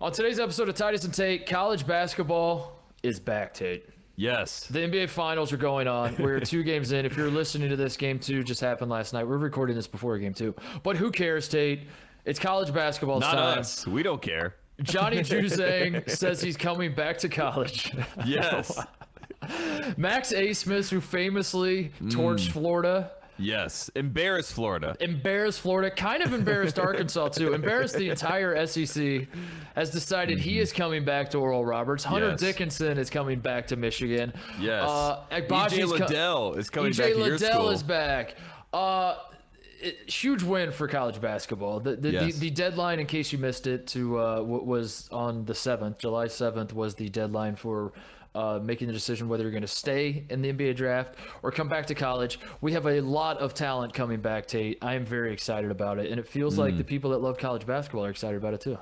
On today's episode of Titus and Tate, college basketball is back, Tate. Yes. The NBA Finals are going on. We're 2 games in. If you're listening to this, Game 2 just happened last night. We're recording this before Game 2. But who cares, Tate? It's college basketball time. Not us. We don't care. Johnny Juzang says he's coming back to college. Yes. Max A. Smith, who famously torched Florida. Yes. Embarrassed Florida. Embarrassed Florida. Kind of embarrassed Arkansas, too. Embarrassed the entire SEC. Has decided he is coming back to Oral Roberts. Hunter Dickinson is coming back to Michigan. Yes. EJ Liddell is coming back to your school. EJ Liddell is back. Huge win for college basketball. The deadline, in case you missed it, was on the 7th. July 7th was the deadline for making the decision whether you're going to stay in the NBA draft or come back to college. We have a lot of talent coming back, Tate. I am very excited about it, and it feels like the people that love college basketball are excited about it too.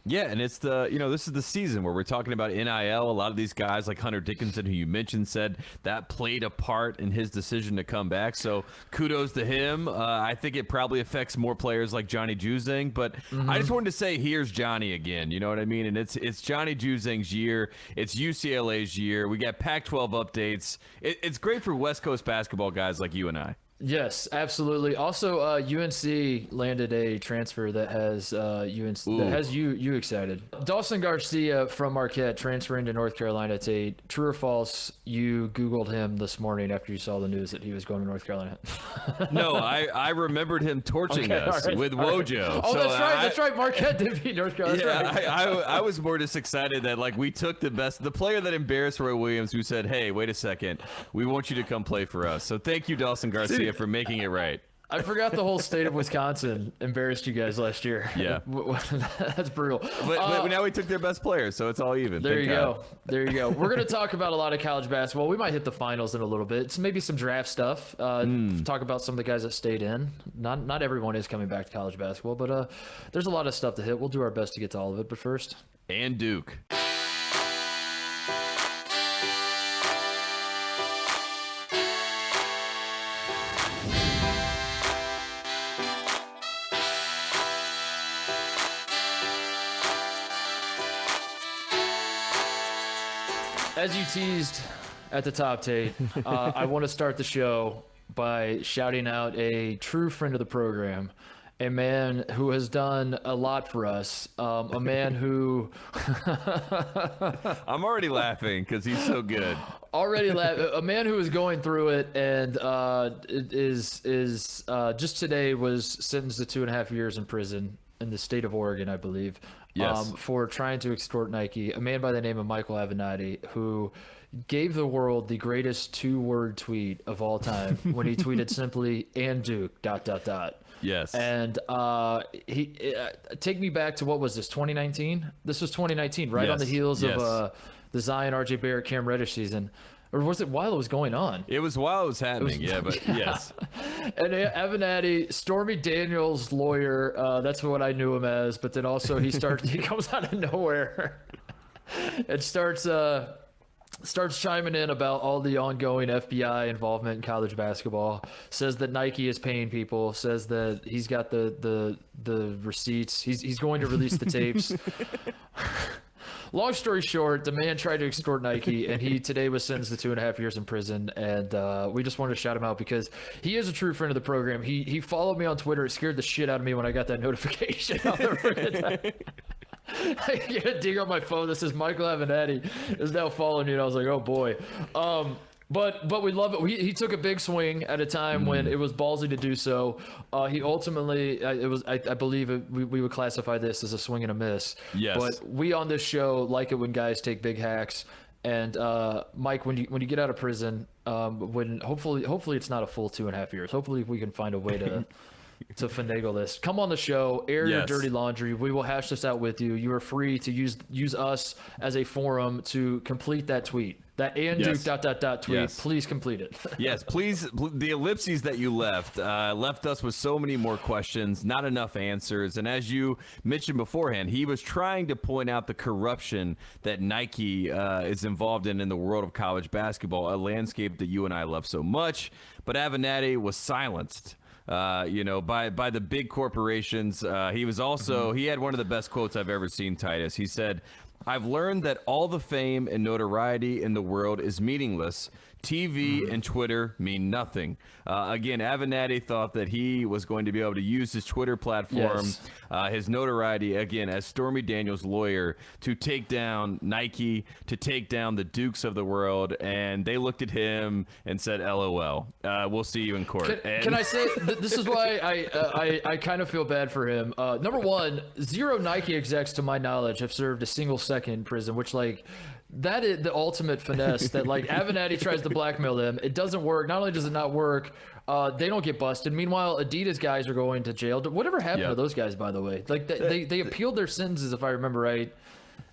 Yeah, and it's this is the season where we're talking about NIL. A lot of these guys like Hunter Dickinson, who you mentioned, said that played a part in his decision to come back. So kudos to him. I think it probably affects more players like Johnny Juzang, but I just wanted to say, here's Johnny again. You know what I mean? And it's Johnny Juzang's year. It's UCLA's year. We got Pac-12 updates. It's great for West Coast basketball guys like you and I. Yes, absolutely. Also, UNC landed a transfer that has you excited. Dawson Garcia from Marquette transferring to North Carolina. Tate, true or false? You Googled him this morning after you saw the news that he was going to North Carolina. No, I remembered him torching us with Wojo. Oh, so that's right. Marquette did beat North Carolina. Yeah, I was more just excited that we took the player that embarrassed Roy Williams, who said, "Hey, wait a second, we want you to come play for us." So thank you, Dawson Garcia, for making it right. I forgot the whole state of Wisconsin embarrassed you guys last year. Yeah. That's brutal. But now we took their best player, so it's all even. There you go. We're going to talk about a lot of college basketball. We might hit the finals in a little bit. It's maybe some draft stuff. Talk about some of the guys that stayed in. Not everyone is coming back to college basketball, but there's a lot of stuff to hit. We'll do our best to get to all of it. But first. And Duke. As you teased at the top, Tate, I want to start the show by shouting out a true friend of the program, a man who has done a lot for us, a man who... I'm already laughing because he's so good. A man who is going through it and is just today was sentenced to 2.5 years in prison in the state of Oregon, I believe, for trying to extort Nike. A man by the name of Michael Avenatti, who gave the world the greatest 2-word tweet of all time when he tweeted simply, "and Duke, ... Yes. And he take me back to, what was this, 2019? This was 2019, right? Yes. On the heels of the Zion, RJ Barrett, Cam Reddish season. Or was it while it was going on? It was while it was happening, yes. And Avenatti, Stormy Daniels' lawyer, that's what I knew him as, but then also he comes out of nowhere and starts chiming in about all the ongoing FBI involvement in college basketball, says that Nike is paying people, says that he's got the receipts, he's going to release the tapes. Long story short, the man tried to extort Nike, and he today was sentenced to 2.5 years in prison. And we just wanted to shout him out because he is a true friend of the program. He followed me on Twitter. It scared the shit out of me when I got that notification. I get a ding on my phone that says Michael Avenatti is now following you, and I was like, oh boy. But we love it. He took a big swing at a time when it was ballsy to do so. He ultimately, I believe we would classify this as a swing and a miss. Yes. But we on this show like it when guys take big hacks. And Mike, when you get out of prison, when hopefully it's not a full 2.5 years. Hopefully we can find a way to finagle this. Come on the show, air your dirty laundry. We will hash this out with you. You are free to use us as a forum to complete that tweet. That and Duke ... tweet. Yes. Please complete it. Yes, please. The ellipses that you left us with so many more questions, not enough answers. And as you mentioned beforehand, he was trying to point out the corruption that Nike is involved in the world of college basketball, a landscape that you and I love so much. But Avenatti was silenced. by the big corporations. He was also he had one of the best quotes I've ever seen, Titus. He said, "I've learned that all the fame and notoriety in the world is meaningless. TV and Twitter mean nothing." Again, Avenatti thought that he was going to be able to use his Twitter platform, his notoriety, again, as Stormy Daniels' lawyer, to take down Nike, to take down the Dukes of the world. And they looked at him and said, LOL, we'll see you in court. Can I say, this is why I kind of feel bad for him. Number one, 0 Nike execs, to my knowledge, have served a single second in prison, which, like, that is the ultimate finesse that, like, Avenatti tries to blackmail them. It doesn't work. Not only does it not work, they don't get busted. Meanwhile, Adidas guys are going to jail. Whatever happened to those guys, by the way? Like, they appealed their sentences, if I remember right,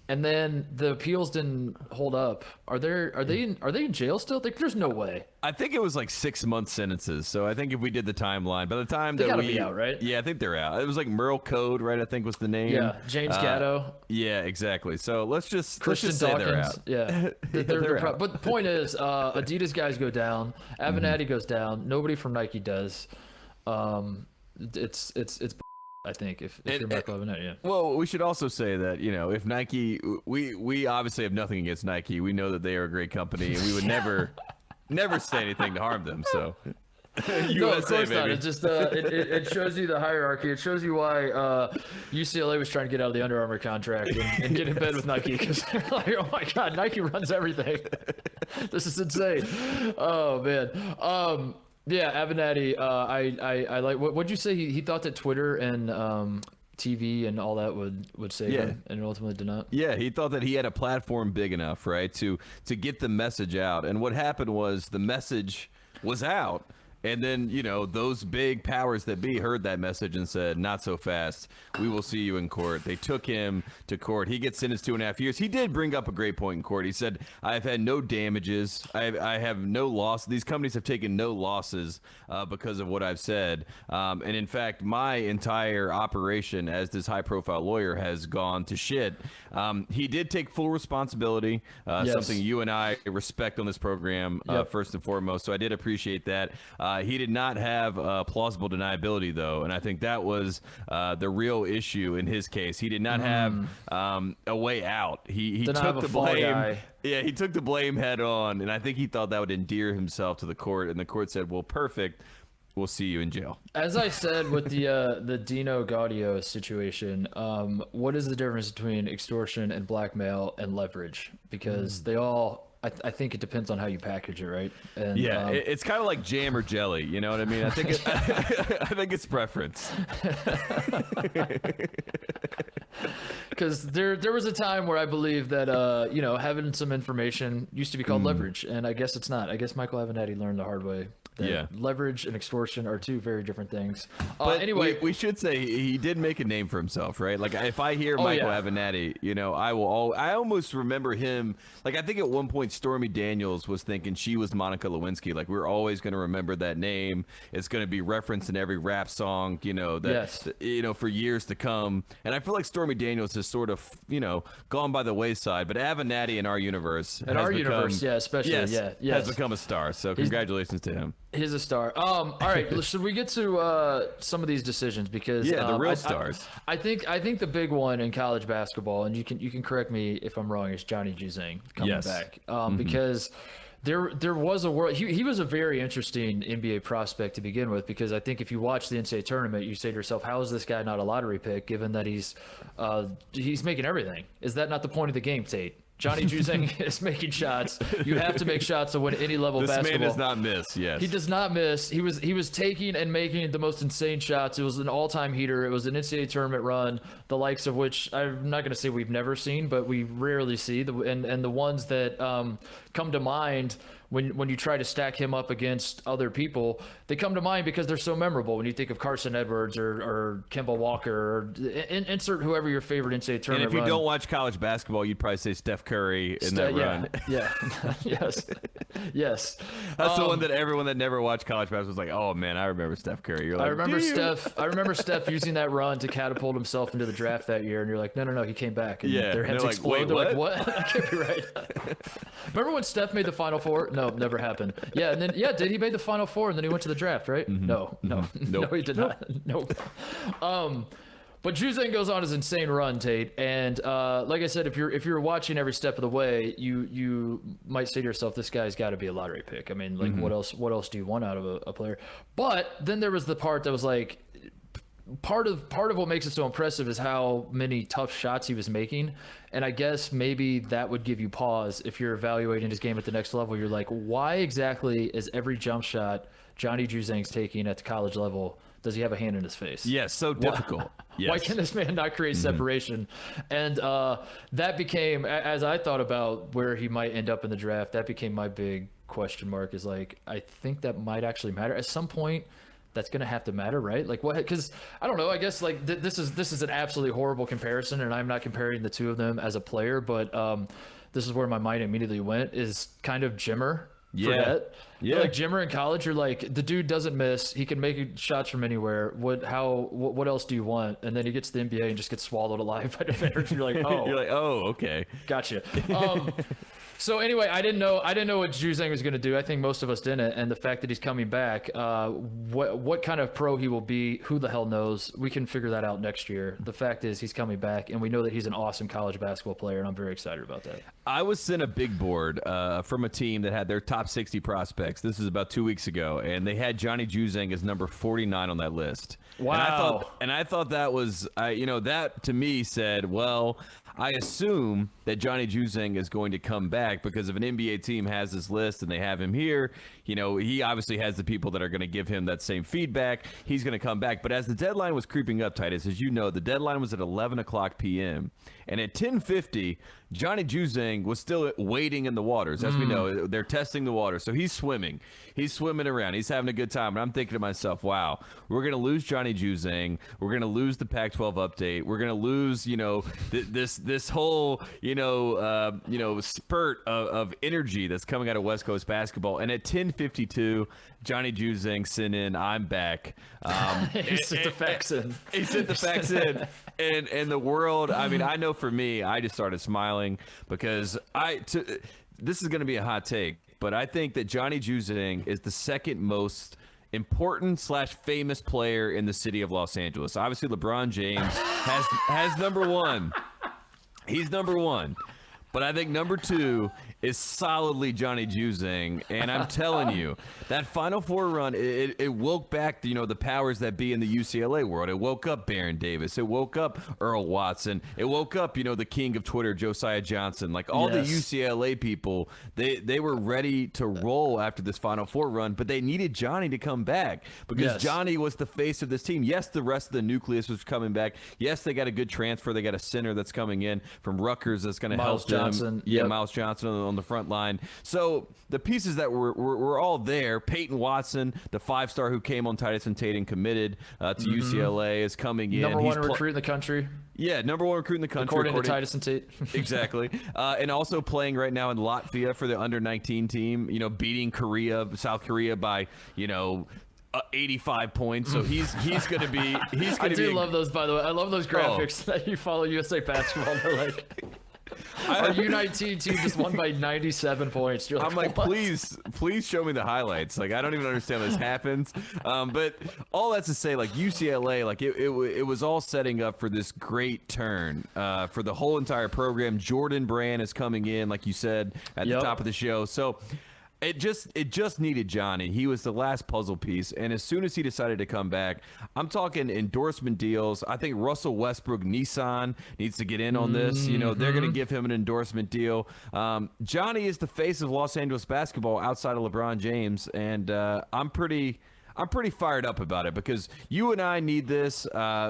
and then the appeals didn't hold up. Are they in jail still? Like, there's no way. I think it was like 6-month sentences. So I think if we did the timeline, by the time they gotta be out, right? Yeah, I think they're out. It was like Merle Code, right? I think was the name. Yeah, James Gatto. Yeah, exactly. So let's just Christian say Dawkins. they're out. Yeah, They're out. But the point is, Adidas guys go down. Avenatti goes down. Nobody from Nike does. It's I think if you're Michael Avenatti, yeah. Well, we should also say that, if Nike, we obviously have nothing against Nike. We know that they are a great company, and we would never say anything to harm them. So, no, of course not. It just it shows you the hierarchy. It shows you why UCLA was trying to get out of the Under Armour contract and get in bed with Nike, because they're like, oh my God, Nike runs everything. This is insane. Oh man. Yeah, Avenatti. I like. What'd you say? He thought that Twitter and TV and all that would save him, and it ultimately did not. Yeah, he thought that he had a platform big enough, right, to get the message out. And what happened was the message was out. And then, those big powers that be heard that message and said, not so fast. We will see you in court. They took him to court. He gets sentenced 2.5 years. He did bring up a great point in court. He said, I've had no damages. I have no loss. These companies have taken no losses because of what I've said. And in fact, my entire operation as this high-profile lawyer has gone to shit. He did take full responsibility, something you and I respect on this program, first and foremost. So I did appreciate that. He did not have plausible deniability, though, and I think that was the real issue in his case. He did not have a way out. He took the blame. Yeah, he took the blame head on, and I think he thought that would endear himself to the court, and the court said, well, perfect. We'll see you in jail. As I said with the Dino Gaudio situation, what is the difference between extortion and blackmail and leverage? Because they all... I think it depends on how you package it, right? And, it's kind of like jam or jelly. You know what I mean? I think I think it's preference. Because there was a time where I believe that having some information used to be called leverage, and I guess it's not. I guess Michael Avenatti learned the hard way. Leverage and extortion are two very different things. But anyway, we should say he did make a name for himself, right? Like, if I hear Michael Avenatti, I almost remember him. Like, I think at one point Stormy Daniels was thinking she was Monica Lewinsky. Like, we're always going to remember that name. It's going to be referenced in every rap song, for years to come. And I feel like Stormy Daniels has sort of, gone by the wayside. But Avenatti in our universe, especially, has become a star. So congratulations to him. He's a star. All right, should we get to some of these decisions, because the real stars. I think the big one in college basketball, and you can correct me if I'm wrong, is Johnny Juzang coming back, because there was a world. He was a very interesting NBA prospect to begin with, because I think if you watch the NCAA tournament, you say to yourself, how is this guy not a lottery pick, given that he's making everything? Is that not the point of the game, Tate? Johnny Juzang is making shots. You have to make shots to win any level of basketball. This man does not miss, yes. He does not miss. He was taking and making the most insane shots. It was an all-time heater. It was an NCAA tournament run, the likes of which I'm not going to say we've never seen, but we rarely see. And the ones that come to mind when you try to stack him up against other people, they come to mind because they're so memorable. When you think of Carson Edwards or Kemba Walker, or insert whoever your favorite NCAA tournament. And if you don't watch college basketball, you'd probably say Steph Curry in that run. Yeah. Yes. Yes. That's the one that everyone that never watched college basketball was like, "Oh man, I remember Steph Curry." You're like, I remember Steph using that run to catapult himself into the draft that year, and you're like, no, he came back. And their heads like, explode. "Wait, They're like, what? That can't be right. Remember when Steph made the Final Four? No, never happened. Yeah, and then did he made the Final Four and then he went to the draft, right? No, no, he did not. Nope. But Juzang goes on his insane run, Tate, and like I said, if you're watching every step of the way, you might say to yourself, this guy's got to be a lottery pick. I mean, like what else do you want out of a player? But then there was the part that was like, part of what makes it so impressive is how many tough shots he was making, and I guess maybe that would give you pause if you're evaluating his game at the next level. You're like, why exactly is every jump shot Johnny Juzang's taking at the college level, does he have a hand in his face? Yes, so difficult. Yes. Why can this man not create separation? And that became, as I thought about where he might end up in the draft, that became my big question mark. Is like, I think that might actually matter at some point. That's gonna have to matter, right? Like what? Because I don't know. I guess like this is an absolutely horrible comparison, and I'm not comparing the two of them as a player, but this is where my mind immediately went. Is kind of Jimmer. Yeah. Like Jimmer in college, you're like, the dude doesn't miss. He can make shots from anywhere. What else do you want? And then he gets to the NBA and just gets swallowed alive by defenders. You're like, oh. You're like, oh, okay. Gotcha. So anyway, I didn't know what Juzang was going to do. I think most of us didn't. And the fact that he's coming back, what kind of pro he will be, who the hell knows? We can figure that out next year. The fact is he's coming back, and we know that he's an awesome college basketball player, and I'm very excited about that. I was sent a big board from a team that had their top 60 prospects. This is about 2 weeks ago, and they had Johnny Juzang as number 49 on that list. Wow. And I thought that was, that to me said, well, I assume that Johnny Juzang is going to come back, because if an NBA team has this list and they have him here, he obviously has the people that are going to give him that same feedback. He's going to come back. But as the deadline was creeping up, Titus, as you know, the deadline was at 11 o'clock p.m. And at 10:50, Johnny Juzang was still waiting in the waters. As we know, they're testing the water. So he's swimming. He's swimming around. He's having a good time. And I'm thinking to myself, wow, we're going to lose Johnny Juzang. We're going to lose the Pac-12 update. We're going to lose, this whole, spurt of energy that's coming out of West Coast basketball. And at 10:52, Johnny Juzang sent in, I'm back. He sent the facts in. He sent the facts in. And the world, I mean, I know for me, I just started smiling because this is going to be a hot take, but I think that Johnny Juzang is the second most important / famous player in the city of Los Angeles. Obviously, LeBron James has number one. He's number one. But I think number two is solidly Johnny Juzang. And I'm telling you, that Final Four run, it woke back, the powers that be in the UCLA world. It woke up Baron Davis. It woke up Earl Watson. It woke up, the king of Twitter, Josiah Johnson. Like all the UCLA people, they were ready to roll after this Final Four run, but they needed Johnny to come back because Johnny was the face of this team. Yes, the rest of the nucleus was coming back. Yes, they got a good transfer. They got a center that's coming in from Rutgers that's going to help them. Miles Johnson on the front line. So the pieces that were all there. Peyton Watson, the 5-star who came on Titus and Tate and committed to UCLA, is coming in. Number one recruit in the country. Yeah, number one recruit in the country. According to Titus and Tate. Exactly. And also playing right now in Latvia for the under-19 team, beating South Korea by, 85 points, so he's going to be. I love those, by the way. I love those graphics that you follow USA basketball. They're like, our U19 team just won by 97 points. You're like, I'm like, what? please show me the highlights. Like, I don't even understand this happens. But all that's to say, like UCLA, like it was all setting up for this great turn for the whole entire program. Jordan Brand is coming in, like you said at the top of the show. So. It just needed Johnny. He was the last puzzle piece, and as soon as he decided to come back, I'm talking endorsement deals. I think Russell Westbrook, Nissan needs to get in on this. They're going to give him an endorsement deal. Johnny is the face of Los Angeles basketball outside of LeBron James, and I'm pretty fired up about it because you and I need this.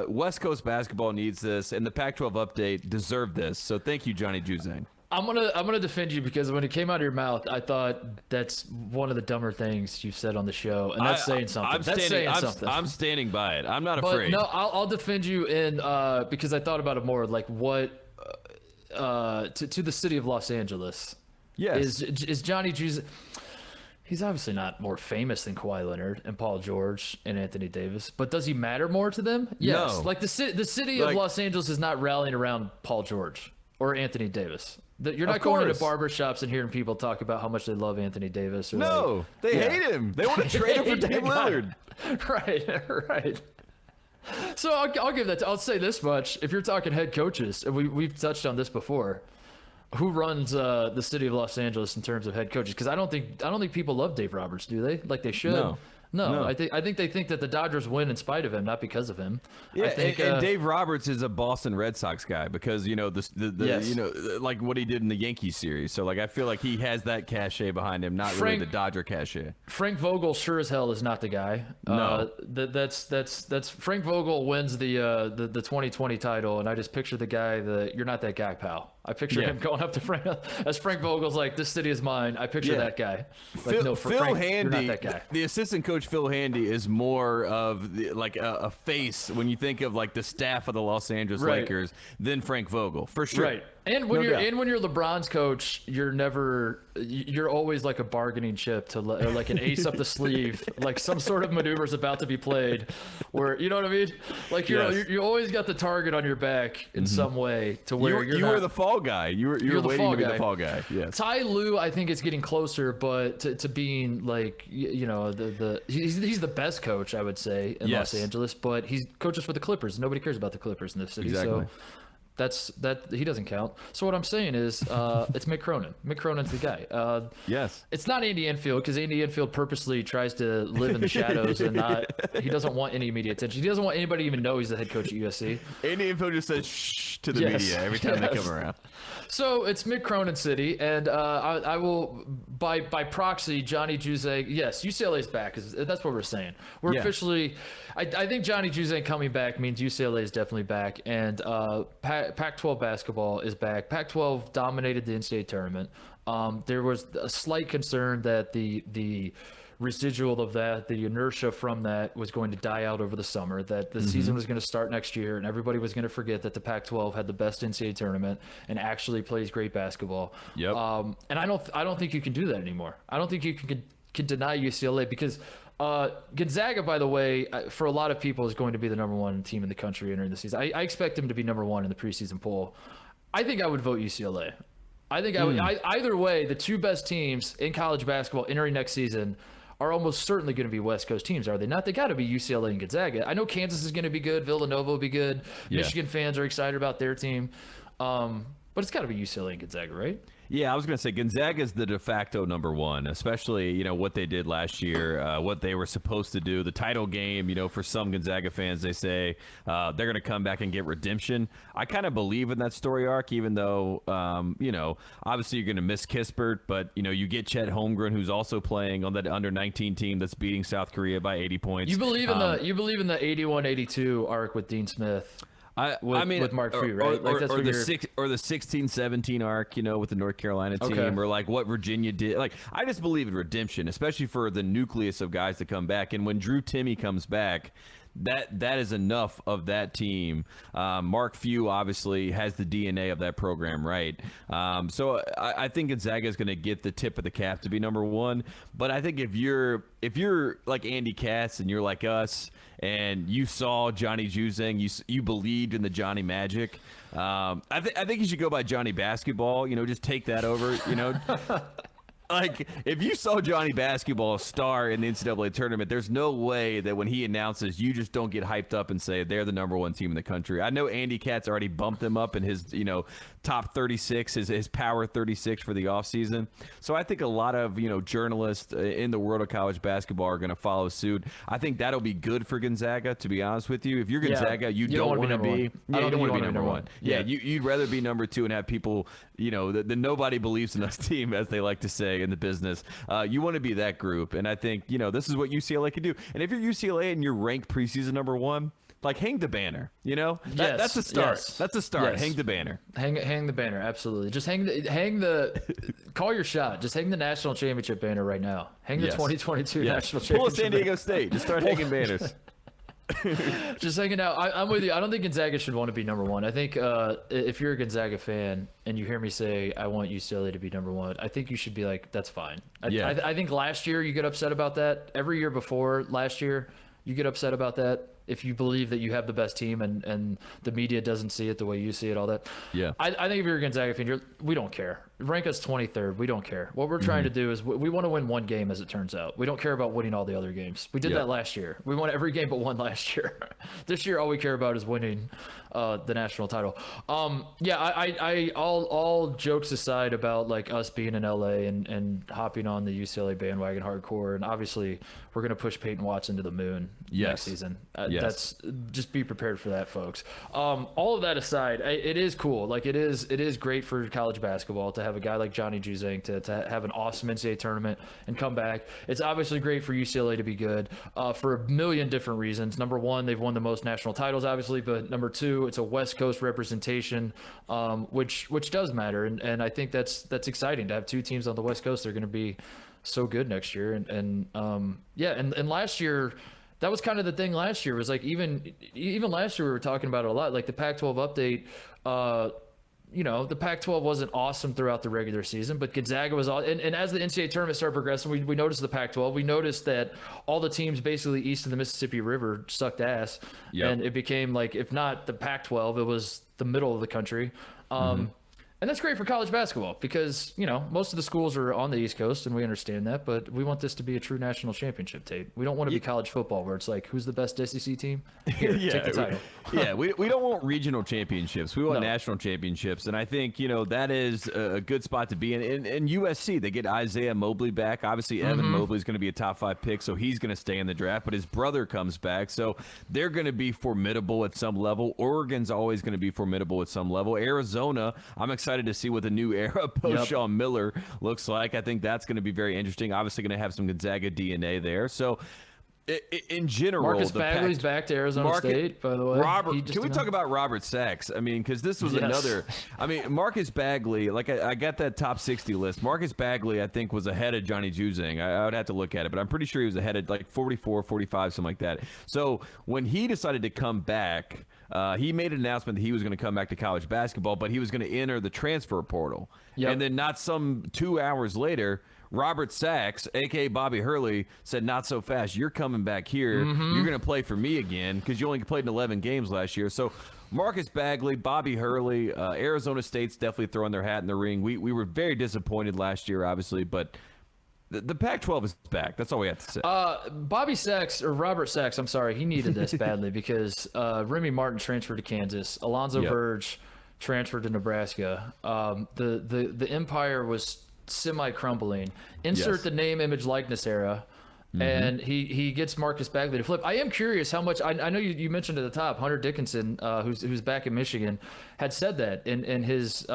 West Coast basketball needs this, and the Pac-12 update deserved this. So thank you, Johnny Juzang. I'm gonna defend you because when it came out of your mouth, I thought that's one of the dumber things you've said on the show, and that's saying something. I'm standing by it. I'm not afraid. No, I'll defend you in because I thought about it more. Like what to the city of Los Angeles? Yes, is Johnny Juzang. He's obviously not more famous than Kawhi Leonard and Paul George and Anthony Davis, but does he matter more to them? Yes. No. Like the city of Los Angeles is not rallying around Paul George or Anthony Davis. You're not going into barbershops and hearing people talk about how much they love Anthony Davis. Or No, they hate him. They want to trade him for Dame Lillard. Right. So I'll give that. I'll say this much: if you're talking head coaches, and we've touched on this before, who runs the city of Los Angeles in terms of head coaches? Because I don't think people love Dave Roberts, do they? Like they should. No. I think they think that the Dodgers win in spite of him, not because of him. Yeah, I think, and Dave Roberts is a Boston Red Sox guy because Yes. like what he did in the Yankees series. So like I feel like he has that cachet behind him, not really the Dodger cachet. Frank Vogel sure as hell is not the guy. No. That's Frank Vogel wins the 2020 title, and I just picture the guy you're not that guy, pal. I picture him going up to Frank as Frank Vogel's like, this city is mine. I picture that guy. Like, Phil Frank, Handy, you're not that guy. The assistant coach Phil Handy is more of like a face when you think of like the staff of the Los Angeles Lakers than Frank Vogel, for sure. Right. And when you're LeBron's coach, you're always like a bargaining chip or like an ace up the sleeve, like some sort of maneuver is about to be played, where you know what I mean. Like you always got the target on your back in some way to where you were the fall guy. You were waiting to be the fall guy. Yes. Ty Lue, I think, is getting closer, but to being like he's the best coach, I would say, in Los Angeles, but he coaches for the Clippers. Nobody cares about the Clippers in this city. Exactly. So he doesn't count. So what I'm saying is it's Mick Cronin. Mick Cronin's the guy. Yes. It's not Andy Enfield because Andy Enfield purposely tries to live in the shadows and he doesn't want any media attention. He doesn't want anybody to even know he's the head coach at USC. Andy Enfield just says shh to the media every time they come around. So it's Mick Cronin City, and I will, by proxy, Johnny Juzang. Yes, UCLA's back. That's what we're saying. We're officially. I think Johnny Juzang coming back means UCLA is definitely back, and Pac-12 basketball is back. Pac-12 dominated the NCAA tournament. There was a slight concern that the residual of that, the inertia from that, was going to die out over the summer, that the season was going to start next year and everybody was going to forget that the Pac-12 had the best NCAA tournament and actually plays great basketball. Yep. And I don't think you can do that anymore. I don't think you can deny UCLA because Gonzaga, by the way, for a lot of people, is going to be the number one team in the country entering the season. I expect them to be number one in the preseason poll. I think I would vote UCLA. I think I would. Either way, the two best teams in college basketball entering next season are almost certainly going to be West Coast teams, are they not? They got to be UCLA and Gonzaga. I know Kansas is going to be good. Villanova will be good. Yeah. Michigan fans are excited about their team. But it's got to be UCLA and Gonzaga, right? Yeah, I was going to say Gonzaga is the de facto number one, especially, what they did last year, what they were supposed to do. The title game, for some Gonzaga fans, they say they're going to come back and get redemption. I kind of believe in that story arc, even though, obviously you're going to miss Kispert, but, you get Chet Holmgren, who's also playing on that under-19 team that's beating South Korea by 80 points. You believe in the 81-82 arc with Dean Smith? With Mark Few, right? Or the 16-17 arc, with the North Carolina team, or like what Virginia did. Like, I just believe in redemption, especially for the nucleus of guys to come back. And when Drew Timme comes back, that is enough of that team. Mark Few obviously has the DNA of that program, right? So I think Gonzaga is going to get the tip of the cap to be number one. But I think if you're like Andy Katz and you're like us, and you saw Johnny Juzang, you believed in the Johnny Magic. I think you should go by Johnny Basketball. Just take that over. Like, if you saw Johnny Basketball star in the NCAA tournament, there's no way that when he announces, you just don't get hyped up and say they're the number one team in the country. I know Andy Katz already bumped them up in his, top 36, his power 36 for the offseason. So I think a lot of, journalists in the world of college basketball are going to follow suit. I think that'll be good for Gonzaga, to be honest with you. If you're Gonzaga, you don't want to be number one. Yeah, you'd rather be number two and have people, the nobody believes in us team, as they like to say in the business. You want to be that group. And I think, this is what UCLA can do. And if you're UCLA and you're ranked preseason number one, like, hang the banner, that's a start. Yes. That's a start. Yes. Hang the banner. Hang the banner. Absolutely. Just hang the call your shot. Just hang the national championship banner right now. Hang the 2022 national championship. Pull a San Diego State. Just start hanging banners. Just hanging out. I'm with you. I don't think Gonzaga should want to be number one. I think if you're a Gonzaga fan and you hear me say I want UCLA to be number one, I think you should be like, that's fine. I think last year you get upset about that. Every year before last year, you get upset about that. If you believe that you have the best team and the media doesn't see it the way you see it, all that. Yeah. I think if you're a Gonzaga fan, we don't care. Rank us 23rd. We don't care. What we're trying to do is we want to win one game, as it turns out. We don't care about winning all the other games. We did that last year. We won every game but one last year. This year, all we care about is winning the national title. All jokes aside about like us being in LA and hopping on the UCLA bandwagon hardcore, and obviously we're going to push Peyton Watson to the moon next season. That's just be prepared for that, folks. All of that aside, it is cool. Like it is great for college basketball to have a guy like Johnny Juzang to have an awesome NCAA tournament and come back. It's obviously great for UCLA to be good for a million different reasons. Number one, they've won the most national titles, obviously, but number two, it's a West Coast representation, which does matter, and I think that's exciting to have two teams on the West Coast. They're going to be so good next year, and last year. That was kind of the thing last year was like even last year we were talking about it a lot, like the Pac-12 update. The Pac-12 wasn't awesome throughout the regular season, but Gonzaga was and as the NCAA tournament started progressing, we noticed the Pac-12. We noticed that all the teams basically east of the Mississippi River sucked ass, and it became like, if not the Pac-12, it was the middle of the country. And that's great for college basketball because, most of the schools are on the East Coast and we understand that, but we want this to be a true national championship, Tate. We don't want to be college football where it's like, who's the best SEC team? Here, take the title. We don't want regional championships. We want national championships. And I think, that is a good spot to be in. And USC, they get Isaiah Mobley back. Obviously, Evan Mobley is going to be a top 5 pick, so he's going to stay in the draft, but his brother comes back. So they're going to be formidable at some level. Oregon's always going to be formidable at some level. Arizona, I'm excited to see what the new era post Sean Miller looks like. I think that's going to be very interesting. Obviously going to have some Gonzaga DNA there. So in general, Marcus Bagley's back to Arizona State, by the way. Can we talk about Robert Sachs? I mean, because this was another. I mean, Marcus Bagley, like I got that top 60 list. Marcus Bagley, I think, was ahead of Johnny Juzang. I would have to look at it, but I'm pretty sure he was ahead of like 44, 45, something like that. So when he decided to come back, he made an announcement that he was going to come back to college basketball, but he was going to enter the transfer portal. And then not some 2 hours later, Robert Sachs, a.k.a. Bobby Hurley, said, not so fast. You're coming back here. You're going to play for me again because you only played in 11 games last year. So Marcus Bagley, Bobby Hurley, Arizona State's definitely throwing their hat in the ring. We were very disappointed last year, obviously, but the Pac-12 is back. That's all we have to say. Robert Sachs, I'm sorry, he needed this badly because Remy Martin transferred to Kansas. Alonzo Verge transferred to Nebraska. The Empire was semi-crumbling. Insert the name, image, likeness era. And he gets Marcus Bagley to flip. I am curious how much. I know you mentioned at the top, Hunter Dickinson, who's back in Michigan, had said that in his.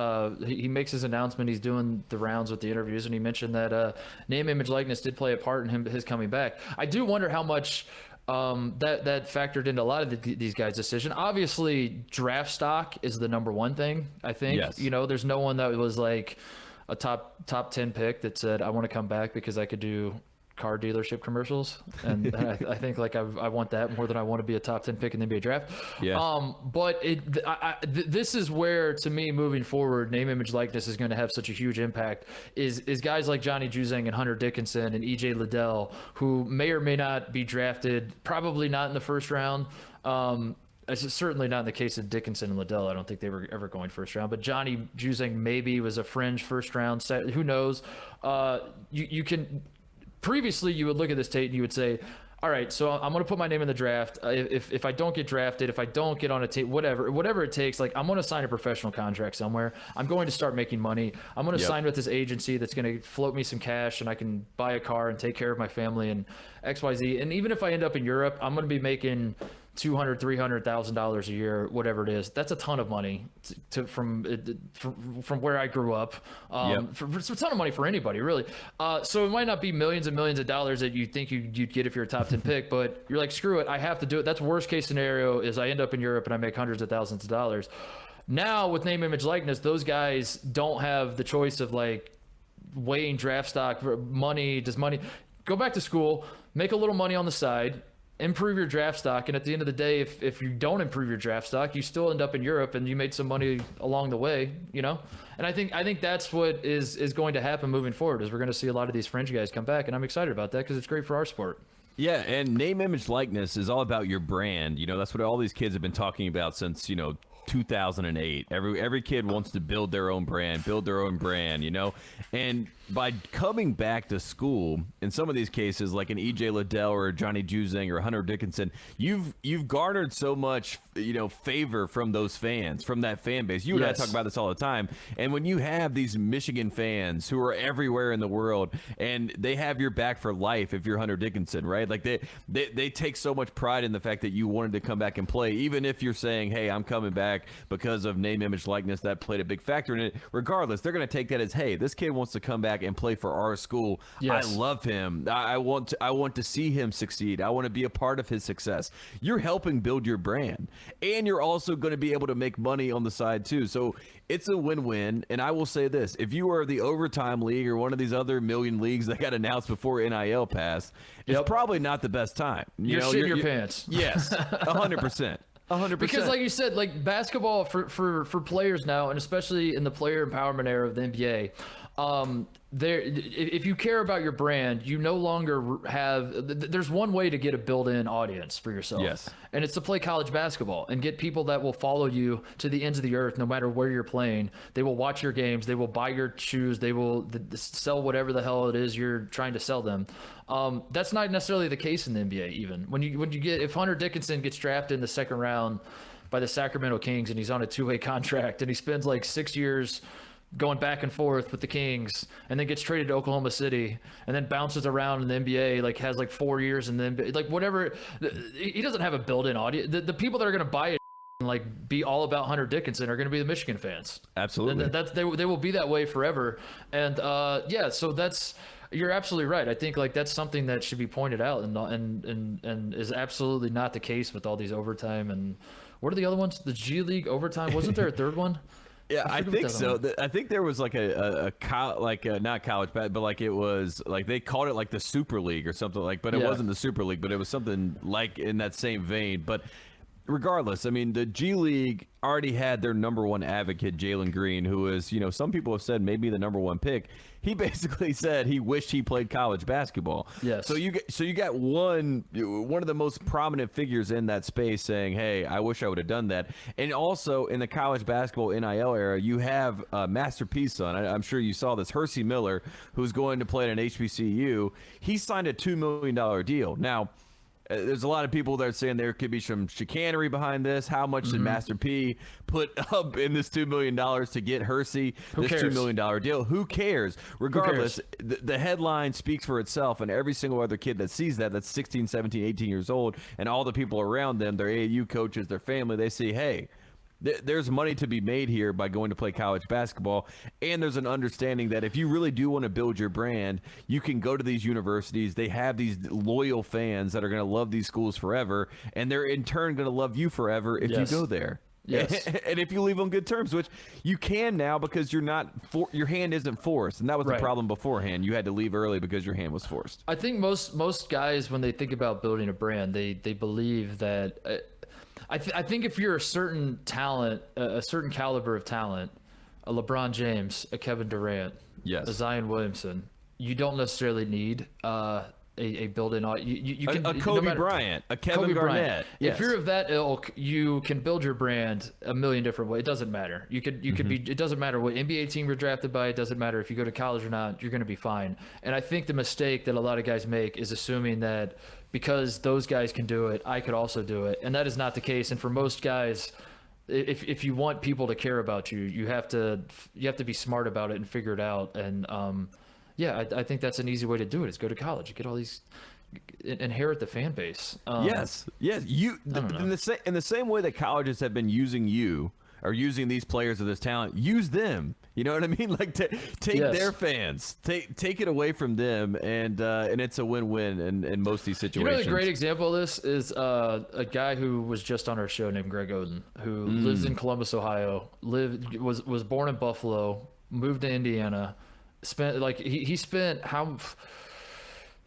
He makes his announcement. He's doing the rounds with the interviews, and he mentioned that name, image, likeness did play a part in his coming back. I do wonder how much that factored into a lot of these guys' decision. Obviously, draft stock is the number one thing. I think there's no one that was like a top 10 pick that said I want to come back because I could do car dealership commercials, and I think like I want that more than I want to be a top 10 pick in the NBA draft. But this is where, to me, moving forward, name, image, likeness is going to have such a huge impact. Is guys like Johnny Juzang and Hunter Dickinson and EJ Liddell, who may or may not be drafted, probably not in the first round. It's certainly not in the case of Dickinson and Liddell. I don't think they were ever going first round. But Johnny Juzang maybe was a fringe first round set. Who knows? You can. Previously, you would look at this, Tate, and you would say, all right, so I'm going to put my name in the draft. If I don't get drafted, if I don't get on a team, whatever it takes, like I'm going to sign a professional contract somewhere. I'm going to start making money. I'm going to sign with this agency that's going to float me some cash, and I can buy a car and take care of my family and XYZ. And even if I end up in Europe, I'm going to be making $200,000, $300,000 a year, whatever it is. That's a ton of money from where I grew up. It's a ton of money for anybody, really. So it might not be millions and millions of dollars that you think you'd get if you're a top 10 pick, but you're like, screw it, I have to do it. That's worst case scenario is I end up in Europe and I make hundreds of thousands of dollars. Now with name, image, likeness, those guys don't have the choice of like weighing draft stock money. Does money go back to school, make a little money on the side, improve your draft stock, and at the end of the day, if you don't improve your draft stock, you still end up in Europe and you made some money along the way, you know. And I think that's what is going to happen moving forward, is we're going to see a lot of these fringe guys come back, and I'm excited about that because it's great for our sport. Yeah, and name, image, likeness is all about your brand. You know, that's what all these kids have been talking about since, 2008. Every kid wants to build their own brand, you know. And by coming back to school, in some of these cases, like an EJ Liddell or Johnny Juzang or Hunter Dickinson, you've garnered so much, favor from those fans, from that fan base. You and I talk about this all the time. And when you have these Michigan fans who are everywhere in the world, and they have your back for life if you're Hunter Dickinson, right? Like they take so much pride in the fact that you wanted to come back and play, even if you're saying, hey, I'm coming back because of name, image, likeness. That played a big factor in it. Regardless, they're going to take that as, hey, this kid wants to come back and play for our school. I love him. I want to see him succeed. I want to be a part of his success. You're helping build your brand, and you're also going to be able to make money on the side too. So it's a win-win. And I will say this: if you are the overtime league or one of these other million leagues that got announced before NIL passed, it's probably not the best time. You're shitting your pants. Yes, 100%. 100%. Because like you said, like basketball for players now, and especially in the player empowerment era of the NBA, if you care about your brand, you no longer have, there's one way to get a built-in audience for yourself. Yes. And it's to play college basketball and get people that will follow you to the ends of the earth, no matter where you're playing. They will watch your games. They will buy your shoes. They will sell whatever the hell it is you're trying to sell them. That's not necessarily the case in the NBA. Even when you get, if Hunter Dickinson gets drafted in the second round by the Sacramento Kings and he's on a 2-way contract and he spends like 6 years going back and forth with the Kings, and then gets traded to Oklahoma City, and then bounces around in the NBA, like has like 4 years in the NBA, like whatever. He doesn't have a built-in audience. The people that are going to buy it and like be all about Hunter Dickinson are going to be the Michigan fans. Absolutely. And they will be that way forever. And so you're absolutely right. I think like that's something that should be pointed out, and is absolutely not the case with all these overtime. And what are the other ones? The G League overtime. Wasn't there a third one? Yeah, I think so. I think there was like not college, but like it was like they called it like the Super League or something like, but it wasn't the Super League, but it was something like in that same vein. But regardless, I mean, the G League already had their number one advocate, Jalen Green, who is, some people have said maybe the number one pick. He basically said he wished he played college basketball. Yes. So you got one of the most prominent figures in that space saying, hey, I wish I would have done that. And also in the college basketball NIL era, you have Master P's son. I'm sure you saw this, Hersey Miller, who's going to play at an HBCU. He signed a $2 million deal. Now, there's a lot of people that are saying there could be some chicanery behind this. How much did Master P put up in this $2 million to get Hersey this $2 million deal? Who cares? Regardless, the headline speaks for itself, and every single other kid that sees that's 16, 17, 18 years old, and all the people around them, their AAU coaches, their family, they see, hey, there's money to be made here by going to play college basketball. And there's an understanding that if you really do want to build your brand, you can go to these universities. They have these loyal fans that are going to love these schools forever, and they're in turn going to love you forever if you go there. Yes. And if you leave on good terms, which you can now because your hand isn't forced. And that was the problem beforehand. You had to leave early because your hand was forced. I think most guys, when they think about building a brand, they believe that I think if you're a certain talent, a certain caliber of talent, a LeBron James, a Kevin Durant, a Zion Williamson, you don't necessarily need a built-in audience. You can a Kobe Bryant, a Kevin Garnett. Yes. If you're of that ilk, you can build your brand a million different ways. It doesn't matter. You could be. It doesn't matter what NBA team you're drafted by. It doesn't matter if you go to college or not. You're going to be fine. And I think the mistake that a lot of guys make is assuming that because those guys can do it, I could also do it, and that is not the case. And for most guys, if you want people to care about you, you have to be smart about it and figure it out. And I think that's an easy way to do it, is go to college. You get all these, inherit the fan base. Yes. You in the same way that colleges have been using you or using these players of this talent, use them. You know what I mean? Like take their fans, take it away from them, and it's a win-win in most of these situations. A great example of this is a guy who was just on our show named Greg Oden, who lives in Columbus, Ohio. Was born in Buffalo, moved to Indiana. Spent like he spent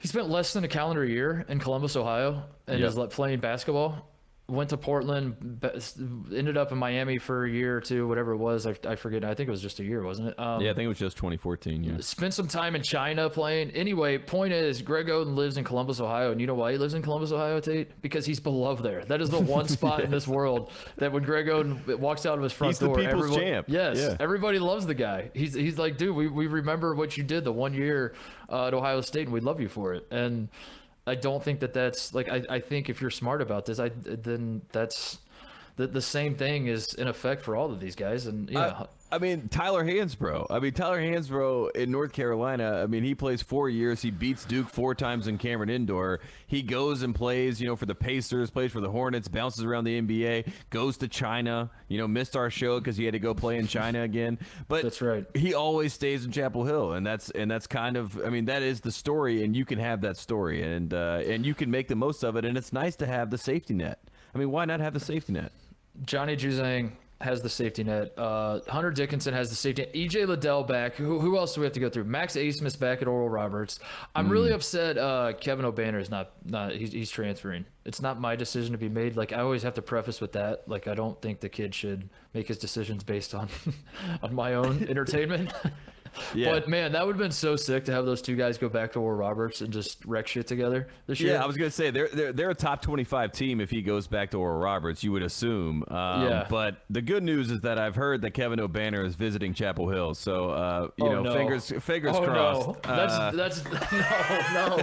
He spent less than a calendar year in Columbus, Ohio, and is playing basketball. Went to Portland, ended up in Miami for a year or two, whatever it was. I forget. I think it was just a year, wasn't it? Yeah, I think it was just 2014. Yeah. Spent some time in China playing. Anyway, point is, Greg Oden lives in Columbus, Ohio, and you know why he lives in Columbus, Ohio, Tate? Because he's beloved there. That is the one spot in this world that when Greg Oden walks out of his front door, he's the people's champ. Yes, everybody loves the guy. He's like, dude, we remember what you did the 1 year at Ohio State, and we love you for it. And I don't think that's like, I think if you're smart about this, then that's the same thing is in effect for all of these guys. And yeah, I mean, Tyler Hansbrough in North Carolina, I mean, he plays 4 years. He beats Duke 4 times in Cameron Indoor. He goes and plays, for the Pacers, plays for the Hornets, bounces around the NBA, goes to China, missed our show because he had to go play in China again. But that's right. He always stays in Chapel Hill, and that's kind of, I mean, that is the story, and you can have that story, and you can make the most of it, and it's nice to have the safety net. I mean, why not have the safety net? Johnny Juzang has the safety net. Hunter Dickinson has the safety net. EJ Liddell back. Who else do we have to go through? Max Asmus back at Oral Roberts. I'm really upset. Kevin O'Banner is not. He's transferring. It's not my decision to be made. Like, I always have to preface with that. Like, I don't think the kid should make his decisions based on on my own entertainment. Yeah. But man, that would have been so sick to have those two guys go back to Oral Roberts and just wreck shit together this year. Yeah, I was gonna say they're a top 25 team if he goes back to Oral Roberts. You would assume. Yeah. But the good news is that I've heard that Kevin O'Banner is visiting Chapel Hill. So fingers crossed. No. That's no.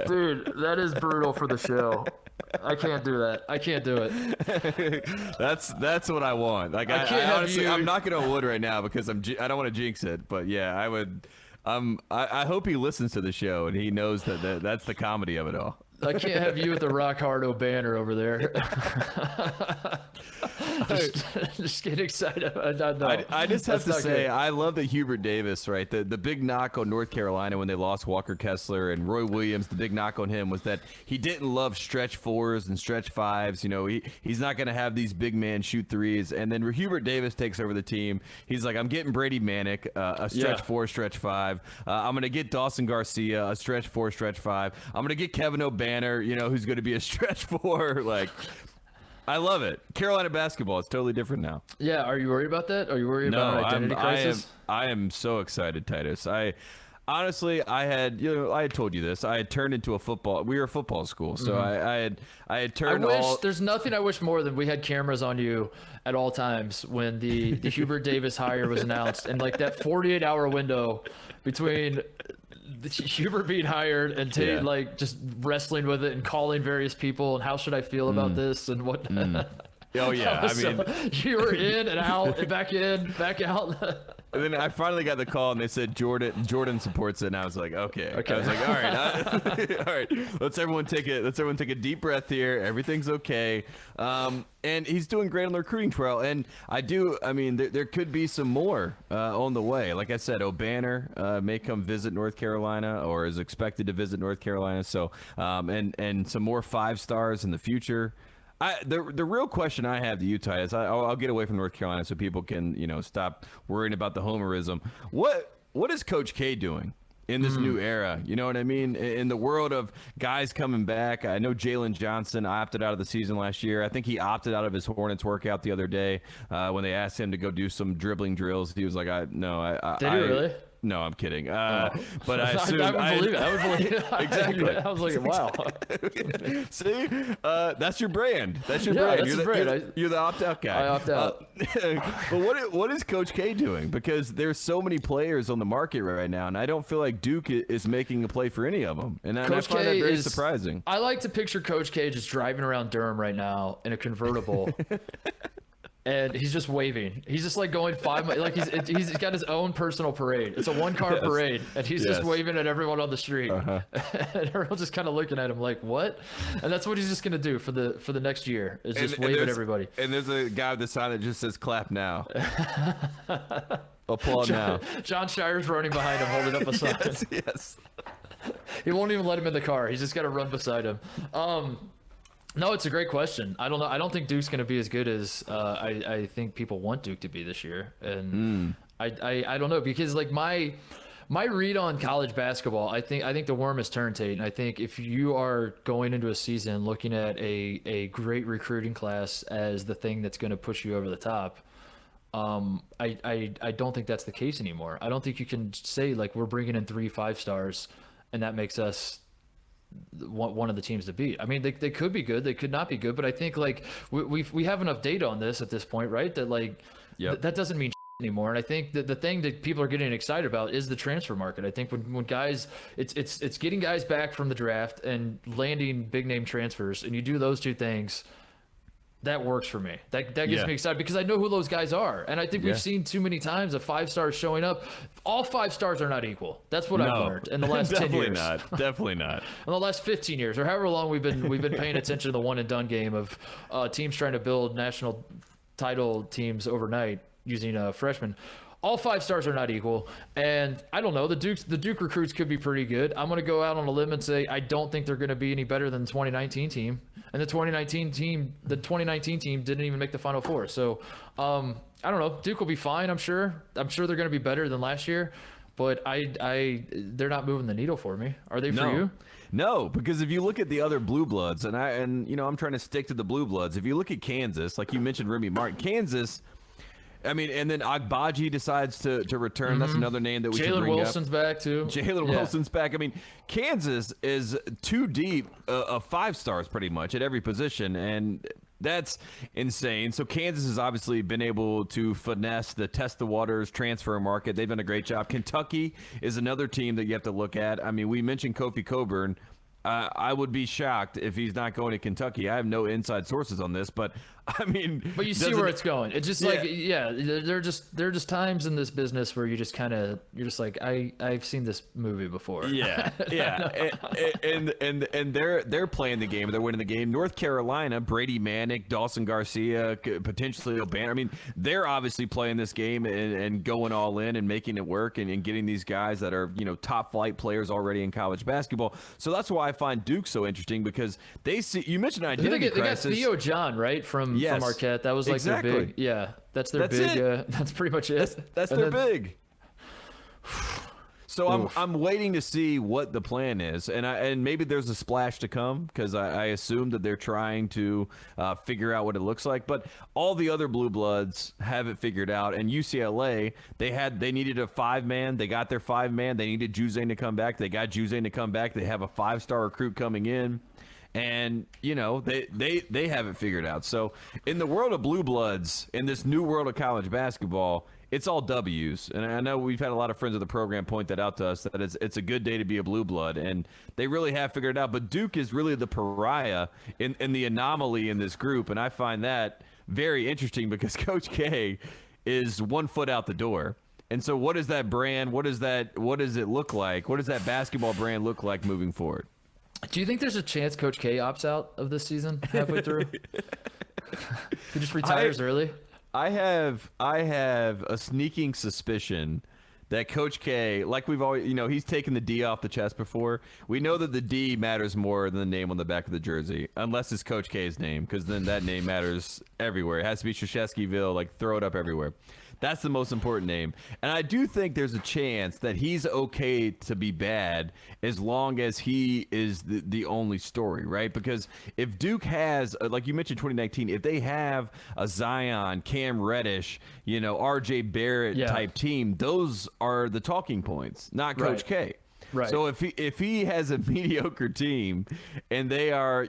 Dude, that is brutal for the show. I can't do that. I can't do it. That's what I want. Like, I honestly, I'm knocking on wood right now because I don't want to jinx it. But yeah, I would. I hope he listens to the show and he knows that's the comedy of it all. I can't have you with the rock hard O'Banner over there. just get excited. I just have to say, I love that Hubert Davis, right? The big knock on North Carolina when they lost Walker Kessler and Roy Williams, the big knock on him was that he didn't love stretch 4s and stretch 5s. He's not going to have these big men shoot 3s. And then Hubert Davis takes over the team. He's like, I'm getting Brady Manick, a stretch 4, stretch 5. I'm going to get Dawson Garcia, a stretch 4, stretch 5. I'm going to get Kevin O'Banner, who's going to be a stretch 4. Like, I love it. Carolina basketball is totally different now. Yeah, are you worried about that? Are you worried about an identity crisis? I am so excited, Titus. Honestly, I had told you this. I had turned into we were a football school, so I had turned. There's nothing I wish more than we had cameras on you at all times when the Hubert Davis hire was announced, and like that 48-hour window between Hubert being hired and Tate like just wrestling with it and calling various people and how should I feel about this and what. Oh yeah, I mean, you were in and out and back in, back out. And then I finally got the call and they said Jordan supports it, and I was like, okay. I was like, all right, all right. Let's everyone take a deep breath here. Everything's okay. And he's doing great on the recruiting trail. And there could be some more on the way. Like I said, O'Banner may come visit North Carolina or is expected to visit North Carolina. So and some more 5-stars in the future. The real question I have to you, Titus, I'll get away from North Carolina so people can stop worrying about the homerism. What is Coach K doing in this new era? You know what I mean? In the world of guys coming back, I know Jalen Johnson opted out of the season last year. I think he opted out of his Hornets workout the other day when they asked him to go do some dribbling drills. He was like, Did he really? No, I'm kidding. But I assume I would believe it. I would believe it. Exactly. I was like, wow. See, that's your brand. That's your brand. You're the opt-out guy. I opt out. But what is Coach K doing? Because there's so many players on the market right now, and I don't feel like Duke is making a play for any of them. And I find that very surprising. I like to picture Coach K just driving around Durham right now in a convertible. And he's just waving. He's just like going 5 miles. Like he's got his own personal parade. It's a 1-car parade, and he's just waving at everyone on the street. And everyone's just kind of looking at him like, "What?" And that's what he's just gonna do for the next year. Is just wave at everybody. And there's a guy with the sign that just says "Clap now." Applaud now. John Shire's running behind him, holding up a sign. Yes. He won't even let him in the car. He's just got to run beside him. No, it's a great question. I don't know. I don't think Duke's going to be as good as I think people want Duke to be this year. And I don't know, because like My read on college basketball, I think the worm is Terence Tate, and I think if you are going into a season looking at a great recruiting class as the thing that's going to push you over the top, I don't think that's the case anymore. I don't think you can say like we're bringing in 3 5-stars, and that makes us one of the teams to beat. I mean, they could be good, they could not be good, but I think like we have enough data on this at this point, right? That like that doesn't mean anymore. And I think that the thing that people are getting excited about is the transfer market. I think when guys, it's getting guys back from the draft and landing big name transfers, and you do those two things, that works for me. That gets me excited because I know who those guys are. And I think we've seen too many times of 5-stars showing up. All 5-stars are not equal. That's what I've learned in the last 10 years. Definitely not. In the last 15 years, or however long we've been paying attention to the one and done game of teams trying to build national title teams overnight using freshmen. All 5-stars are not equal, and I don't know. The Duke recruits could be pretty good. I'm going to go out on a limb and say I don't think they're going to be any better than the 2019 team. And the 2019 team didn't even make the Final Four. So I don't know. Duke will be fine. I'm sure they're going to be better than last year, but they're not moving the needle for me. Are they for you? No, because if you look at the other blue bloods, and I'm trying to stick to the blue bloods. If you look at Kansas, like you mentioned, Remy Martin, Kansas. I mean, and then Agbaji decides to return. That's another name that we should bring up. Jalen Wilson's back, too. Jalen Wilson's back. I mean, Kansas is too deep of 5-stars pretty much at every position, and that's insane. So Kansas has obviously been able to finesse the test the waters transfer market. They've done a great job. Kentucky is another team that you have to look at. I mean, we mentioned Kofi Cockburn. I would be shocked if he's not going to Kentucky. I have no inside sources on this, but I mean, but you see where it's going. It's just there are just times in this business where you're just like I've seen this movie before. and they're playing the game. They're winning the game. North Carolina, Brady Manick, Dawson Garcia, potentially O'Banner. I mean, they're obviously playing this game and going all in and making it work and getting these guys that are top flight players already in college basketball. So that's why I find Duke so interesting because they see you mentioned identity crisis. They got Theo John right from Marquette. That was like their big. Yeah, that's their big. That's pretty much it. That's their big. So I'm waiting to see what the plan is, and maybe there's a splash to come because I assume that they're trying to figure out what it looks like. But all the other blue bloods have it figured out, and UCLA they needed a 5-man. They got their 5-man. They needed Juzang to come back. They got Juzang to come back. They have a 5-star recruit coming in. And they have it figured out. So in the world of blue bloods, in this new world of college basketball, it's all W's. And I know we've had a lot of friends of the program point that out to us that it's a good day to be a blue blood, and they really have figured it out. But Duke is really the pariah in the anomaly in this group, and I find that very interesting because Coach K is 1 foot out the door. And so what is that brand? What does it look like? What does that basketball brand look like moving forward? Do you think there's a chance Coach K opts out of this season halfway through? He just retires early? I have a sneaking suspicion that Coach K, like we've always, he's taken the D off the chest before. We know that the D matters more than the name on the back of the jersey, unless it's Coach K's name, because then that name matters everywhere. It has to be Krzyzewskiville, like throw it up everywhere. That's the most important name. And I do think there's a chance that he's okay to be bad as long as he is the only story, right? Because if Duke has, like you mentioned 2019, if they have a Zion, Cam Reddish, RJ Barrett type team, those are the talking points, not Coach K. Right. So if he has a mediocre team and they are,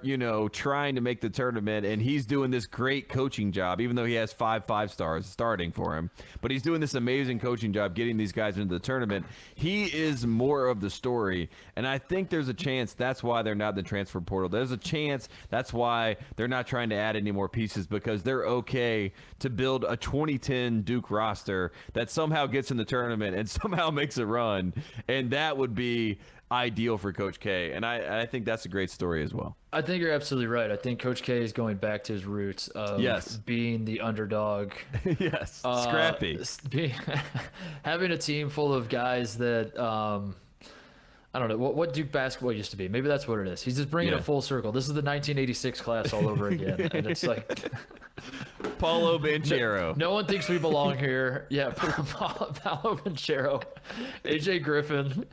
trying to make the tournament and he's doing this great coaching job, even though he has 5-stars starting for him, but he's doing this amazing coaching job getting these guys into the tournament, he is more of the story. And I think there's a chance that's why they're not in the transfer portal. There's a chance that's why they're not trying to add any more pieces because they're okay to build a 2010 Duke roster that somehow gets in the tournament and somehow makes a run. And that would be ideal for Coach K, and I think that's a great story as well. I think you're absolutely right. I think Coach K is going back to his roots of being the underdog. Scrappy. Having a team full of guys that I don't know what Duke basketball used to be. Maybe that's what it is. He's just bringing it full circle. This is the 1986 class all over again, and it's like Paulo Banchero. No one thinks we belong here. Yeah, Paolo Banchero, AJ Griffin.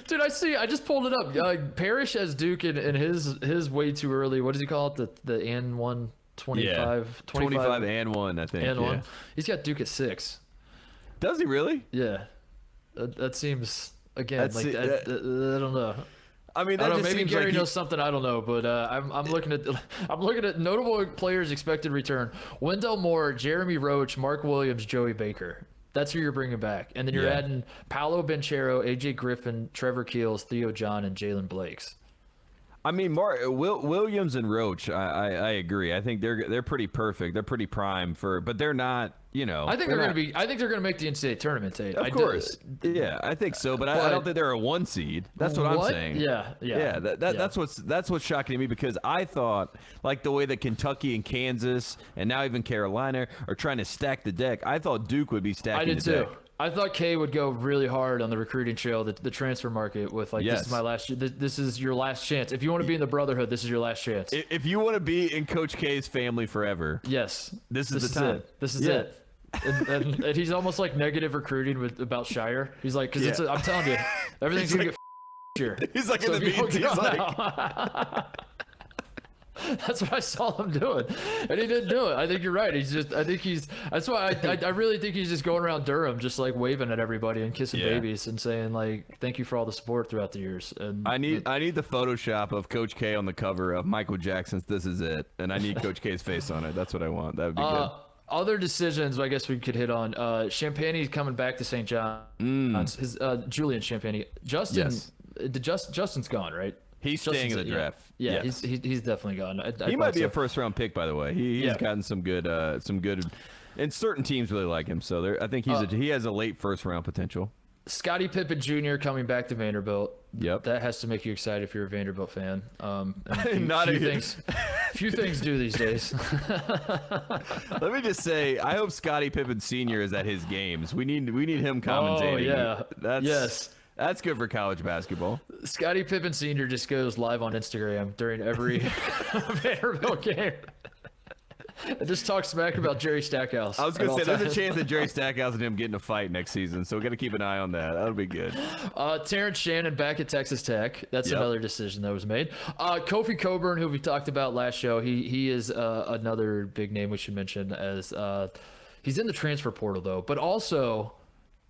Dude, I just pulled it up. Parrish has Duke in his way too early. What does he call it? The N1 25 25 and 1, I think. N1. He's got Duke at 6. Does he really? Yeah. That seems again That's like I don't know. I mean, I that don't know, just maybe seems Gary like knows something I don't know, but I'm looking at notable players expected return: Wendell Moore, Jeremy Roach, Mark Williams, Joey Baker. That's who you're bringing back, and then you're adding Paolo Banchero, AJ Griffin, Trevor Keels, Theo John, and Jalen Blakes. I mean, Williams and Roach, I agree. I think they're pretty perfect. They're pretty prime but they're not. You know, I think they're gonna make the NCAA tournament, Tate. Of course, yeah, I think so, but I don't think they're a 1 seed. That's what I'm saying. Yeah. That's what's shocking to me, because I thought, like, the way that Kentucky and Kansas and now even Carolina are trying to stack the deck, I thought Duke would be stacking the deck. I did too. I thought K would go really hard on the recruiting trail, the transfer market, with like, Yes. This is my last. This is your last chance. If you want to be in the Brotherhood, this is your last chance. If you want to be in Coach K's family forever, Yes, this is the time. This is it. And he's almost like negative recruiting about Shire. He's like, because I'm telling you, everything's gonna get here. He's like So in the if you don't meetings, get he's on like, now- That's what I saw him doing, and he didn't do it. I think you're right. That's why I really think he's just going around Durham, just like waving at everybody and kissing babies and saying like, thank you for all the support throughout the years. And I need the Photoshop of Coach K on the cover of Michael Jackson's "This Is It," and I need Coach K's face on it. That's what I want. That would be good. Other decisions, I guess we could hit on. Champagne's coming back to St. John's. His Julian Champagne. Justin's gone, right? He's staying in the draft. Yeah, Yes. he's definitely gone. He might be a first-round pick, by the way. He's gotten some good, and certain teams really like him. So I think he has a late first-round potential. Scottie Pippen Jr. coming back to Vanderbilt. Yep. That has to make you excited if you're a Vanderbilt fan. Few things do these days. Let me just say, I hope Scottie Pippen Sr. is at his games. We need him commentating. Oh yeah. That's good for college basketball. Scottie Pippen Sr. just goes live on Instagram during every Vanderbilt game. And just talk smack about Jerry Stackhouse. I was going to say, there's a chance that Jerry Stackhouse and him get in a fight next season, so we got to keep an eye on that. That'll be good. Terence Shannon back at Texas Tech. That's another decision that was made. Kofi Coburn, who we talked about last show, he is another big name we should mention, as he's in the transfer portal, though, but also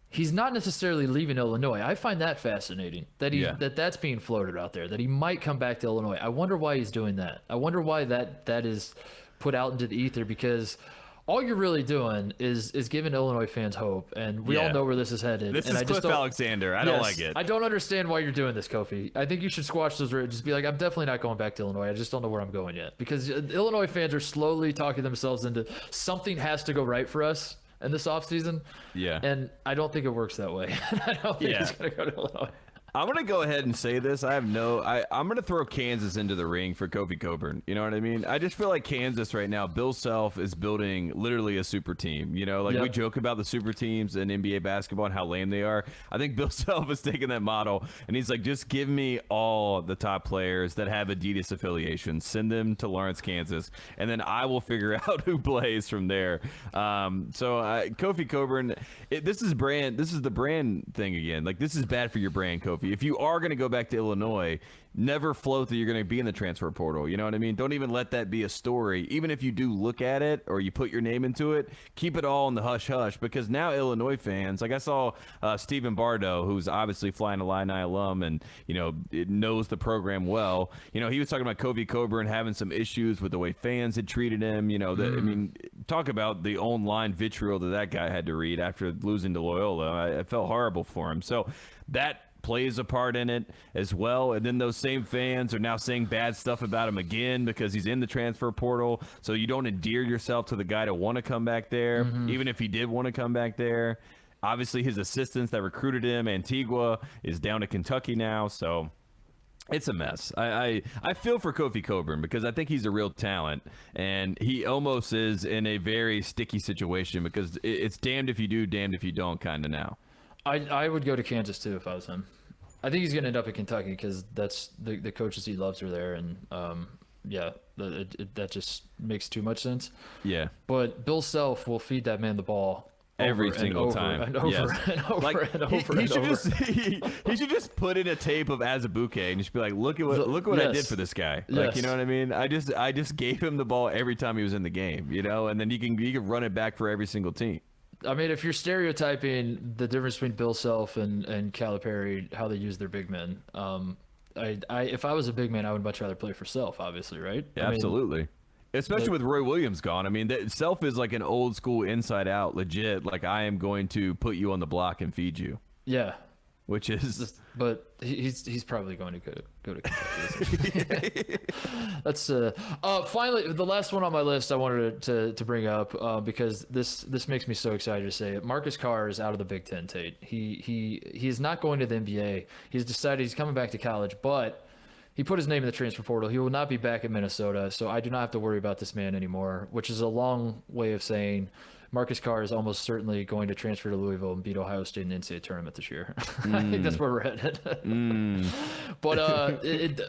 he's not necessarily leaving Illinois. I find that fascinating, that that's being floated out there, that he might come back to Illinois. I wonder why he's doing that. I wonder why that is put out into the ether, because all you're really doing is giving Illinois fans hope, and we all know where this is headed. This and is Cliff Alexander. I don't like it. I don't understand why you're doing this, Kofi. I think you should squash those. Just be like, I'm definitely not going back to Illinois. I just don't know where I'm going yet, because Illinois fans are slowly talking themselves into something has to go right for us in this offseason. Yeah. And I don't think it works that way. I don't think he's going to go to Illinois. I'm going to go ahead and say this. I'm going to throw Kansas into the ring for Kofi Coburn. You know what I mean? I just feel like Kansas right now, Bill Self is building literally a super team. You know, like we joke about the super teams in NBA basketball and how lame they are. I think Bill Self is taking that model, and he's like, just give me all the top players that have Adidas affiliations. Send them to Lawrence, Kansas, and then I will figure out who plays from there. Kofi Coburn, this is the brand thing again. Like, this is bad for your brand, Kofi. If you are going to go back to Illinois, never float that you're going to be in the transfer portal. You know what I mean? Don't even let that be a story. Even if you do look at it or you put your name into it, keep it all in the hush-hush, because now Illinois fans, like I saw Stephen Bardo, who's obviously Flying Illini alum and, you know, it knows the program well. You know, he was talking about Kofi Coburn having some issues with the way fans had treated him. You know, I mean, talk about the online vitriol that guy had to read after losing to Loyola. I felt horrible for him. So that plays a part in it as well. And then those same fans are now saying bad stuff about him again because he's in the transfer portal. So you don't endear yourself to the guy to want to come back there, even if he did want to come back there. Obviously, his assistants that recruited him, Antigua, is down to Kentucky now. So it's a mess. I feel for Kofi Coburn because I think he's a real talent, and he almost is in a very sticky situation because it's damned if you do, damned if you don't kind of now. I would go to Kansas too if I was him. I think he's going to end up at Kentucky because that's the coaches he loves are there, and yeah, that just makes too much sense. Yeah. But Bill Self will feed that man the ball every single time, and over and over and over. He should just put in a tape of Azubuike and just be like, look what I did for this guy. Like, you know what I mean? I just gave him the ball every time he was in the game, you know, and then you can run it back for every single team. I mean, if you're stereotyping the difference between Bill Self and Calipari, how they use their big men, if I was a big man, I would much rather play for Self, obviously, right? Yeah, absolutely. Especially with Roy Williams gone. I mean, Self is like an old school inside out, legit. Like, I am going to put you on the block and feed you. Yeah. Which is, but he's probably going to go to Kentucky. That's finally the last one on my list I wanted to bring up because this makes me so excited to say it. Marcus Carr is out of the Big Ten, Tate. He is not going to the NBA. He's decided he's coming back to college, but he put his name in the transfer portal. He will not be back in Minnesota, so I do not have to worry about this man anymore, which is a long way of saying Marcus Carr is almost certainly going to transfer to Louisville and beat Ohio State in the NCAA tournament this year. I think that's where we're headed. But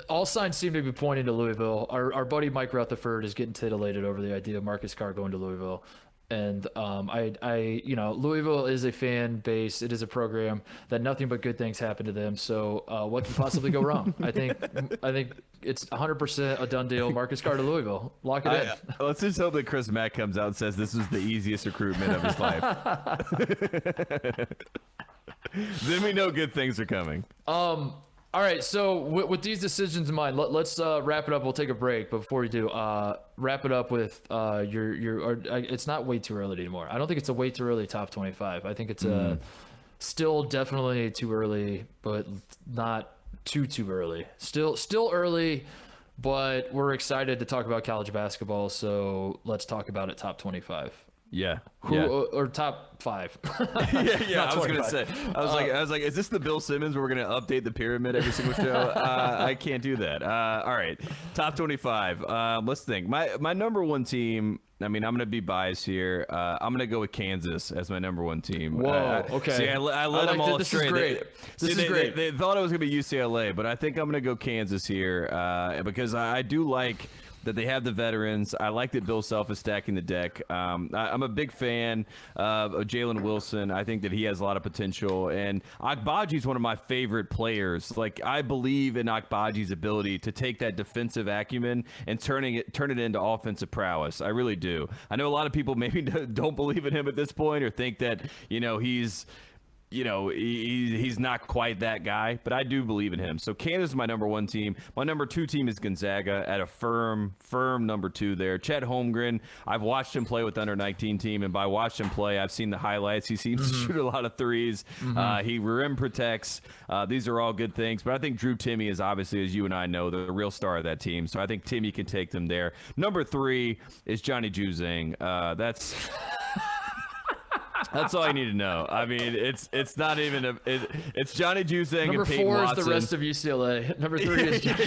all signs seem to be pointing to Louisville. Our buddy Mike Rutherford is getting titillated over the idea of Marcus Carr going to Louisville. And Louisville is a fan base. It is a program that nothing but good things happen to them. So what can possibly go wrong? I think it's 100% a done deal. Marcus Carr to Louisville. Lock it in. Let's just hope that Chris Mack comes out and says this was the easiest recruitment of his life. Then we know good things are coming. All right, so with these decisions in mind, let's wrap it up. We'll take a break, but before we do, wrap it up with it's not way too early anymore. I don't think it's a way too early top 25. I think it's still definitely too early, but not too early. Still early, but we're excited to talk about college basketball, so let's talk about it top 25. Yeah. Or top 5. yeah. I was gonna say. I was like, is this the Bill Simmons where we're gonna update the pyramid every single show? I can't do that. All right, top 25. Let's think. My number one team. I mean, I'm gonna be biased here. I'm gonna go with Kansas as my number one team. Whoa. Okay. See, I let them all astray. This is great. They thought it was gonna be UCLA, but I think I'm gonna go Kansas here because I do like that they have the veterans. I like that Bill Self is stacking the deck. I'm a big fan of Jalen Wilson. I think that he has a lot of potential. And Agbaji is one of my favorite players. Like, I believe in Agbaji's ability to take that defensive acumen and turn it into offensive prowess. I really do. I know a lot of people maybe don't believe in him at this point or think that, he's not quite that guy, but I do believe in him. So Kansas is my number one team. My number two team is Gonzaga at a firm number two there. Chet Holmgren, I've watched him play with the under-19 team, and by watched him play, I've seen the highlights. He seems to shoot a lot of threes. He rim protects. These are all good things, but I think Drew Timme is obviously, as you and I know, the real star of that team. So I think Timme can take them there. Number three is Johnny Juzang. That's all I need to know. I mean, it's not even it's Johnny Juzang number and Peyton four Watson. Is the rest of UCLA. Number three is Johnny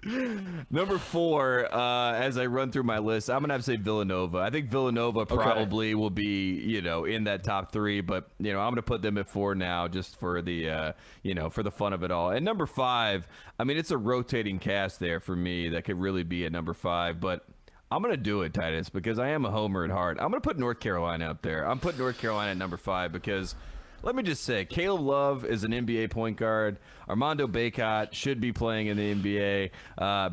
Juzang. Number four, as I run through my list, I'm gonna have to say Villanova. I think Villanova probably will be, in that top three, but I'm gonna put them at 4 now just for the for the fun of it all. And number 5, I mean, it's a rotating cast there for me that could really be at number 5, but I'm going to do it, Titus, because I am a homer at heart. I'm going to put North Carolina up there. I'm putting North Carolina at number 5 because, let me just say, Caleb Love is an NBA point guard. Armando Bacot should be playing in the NBA.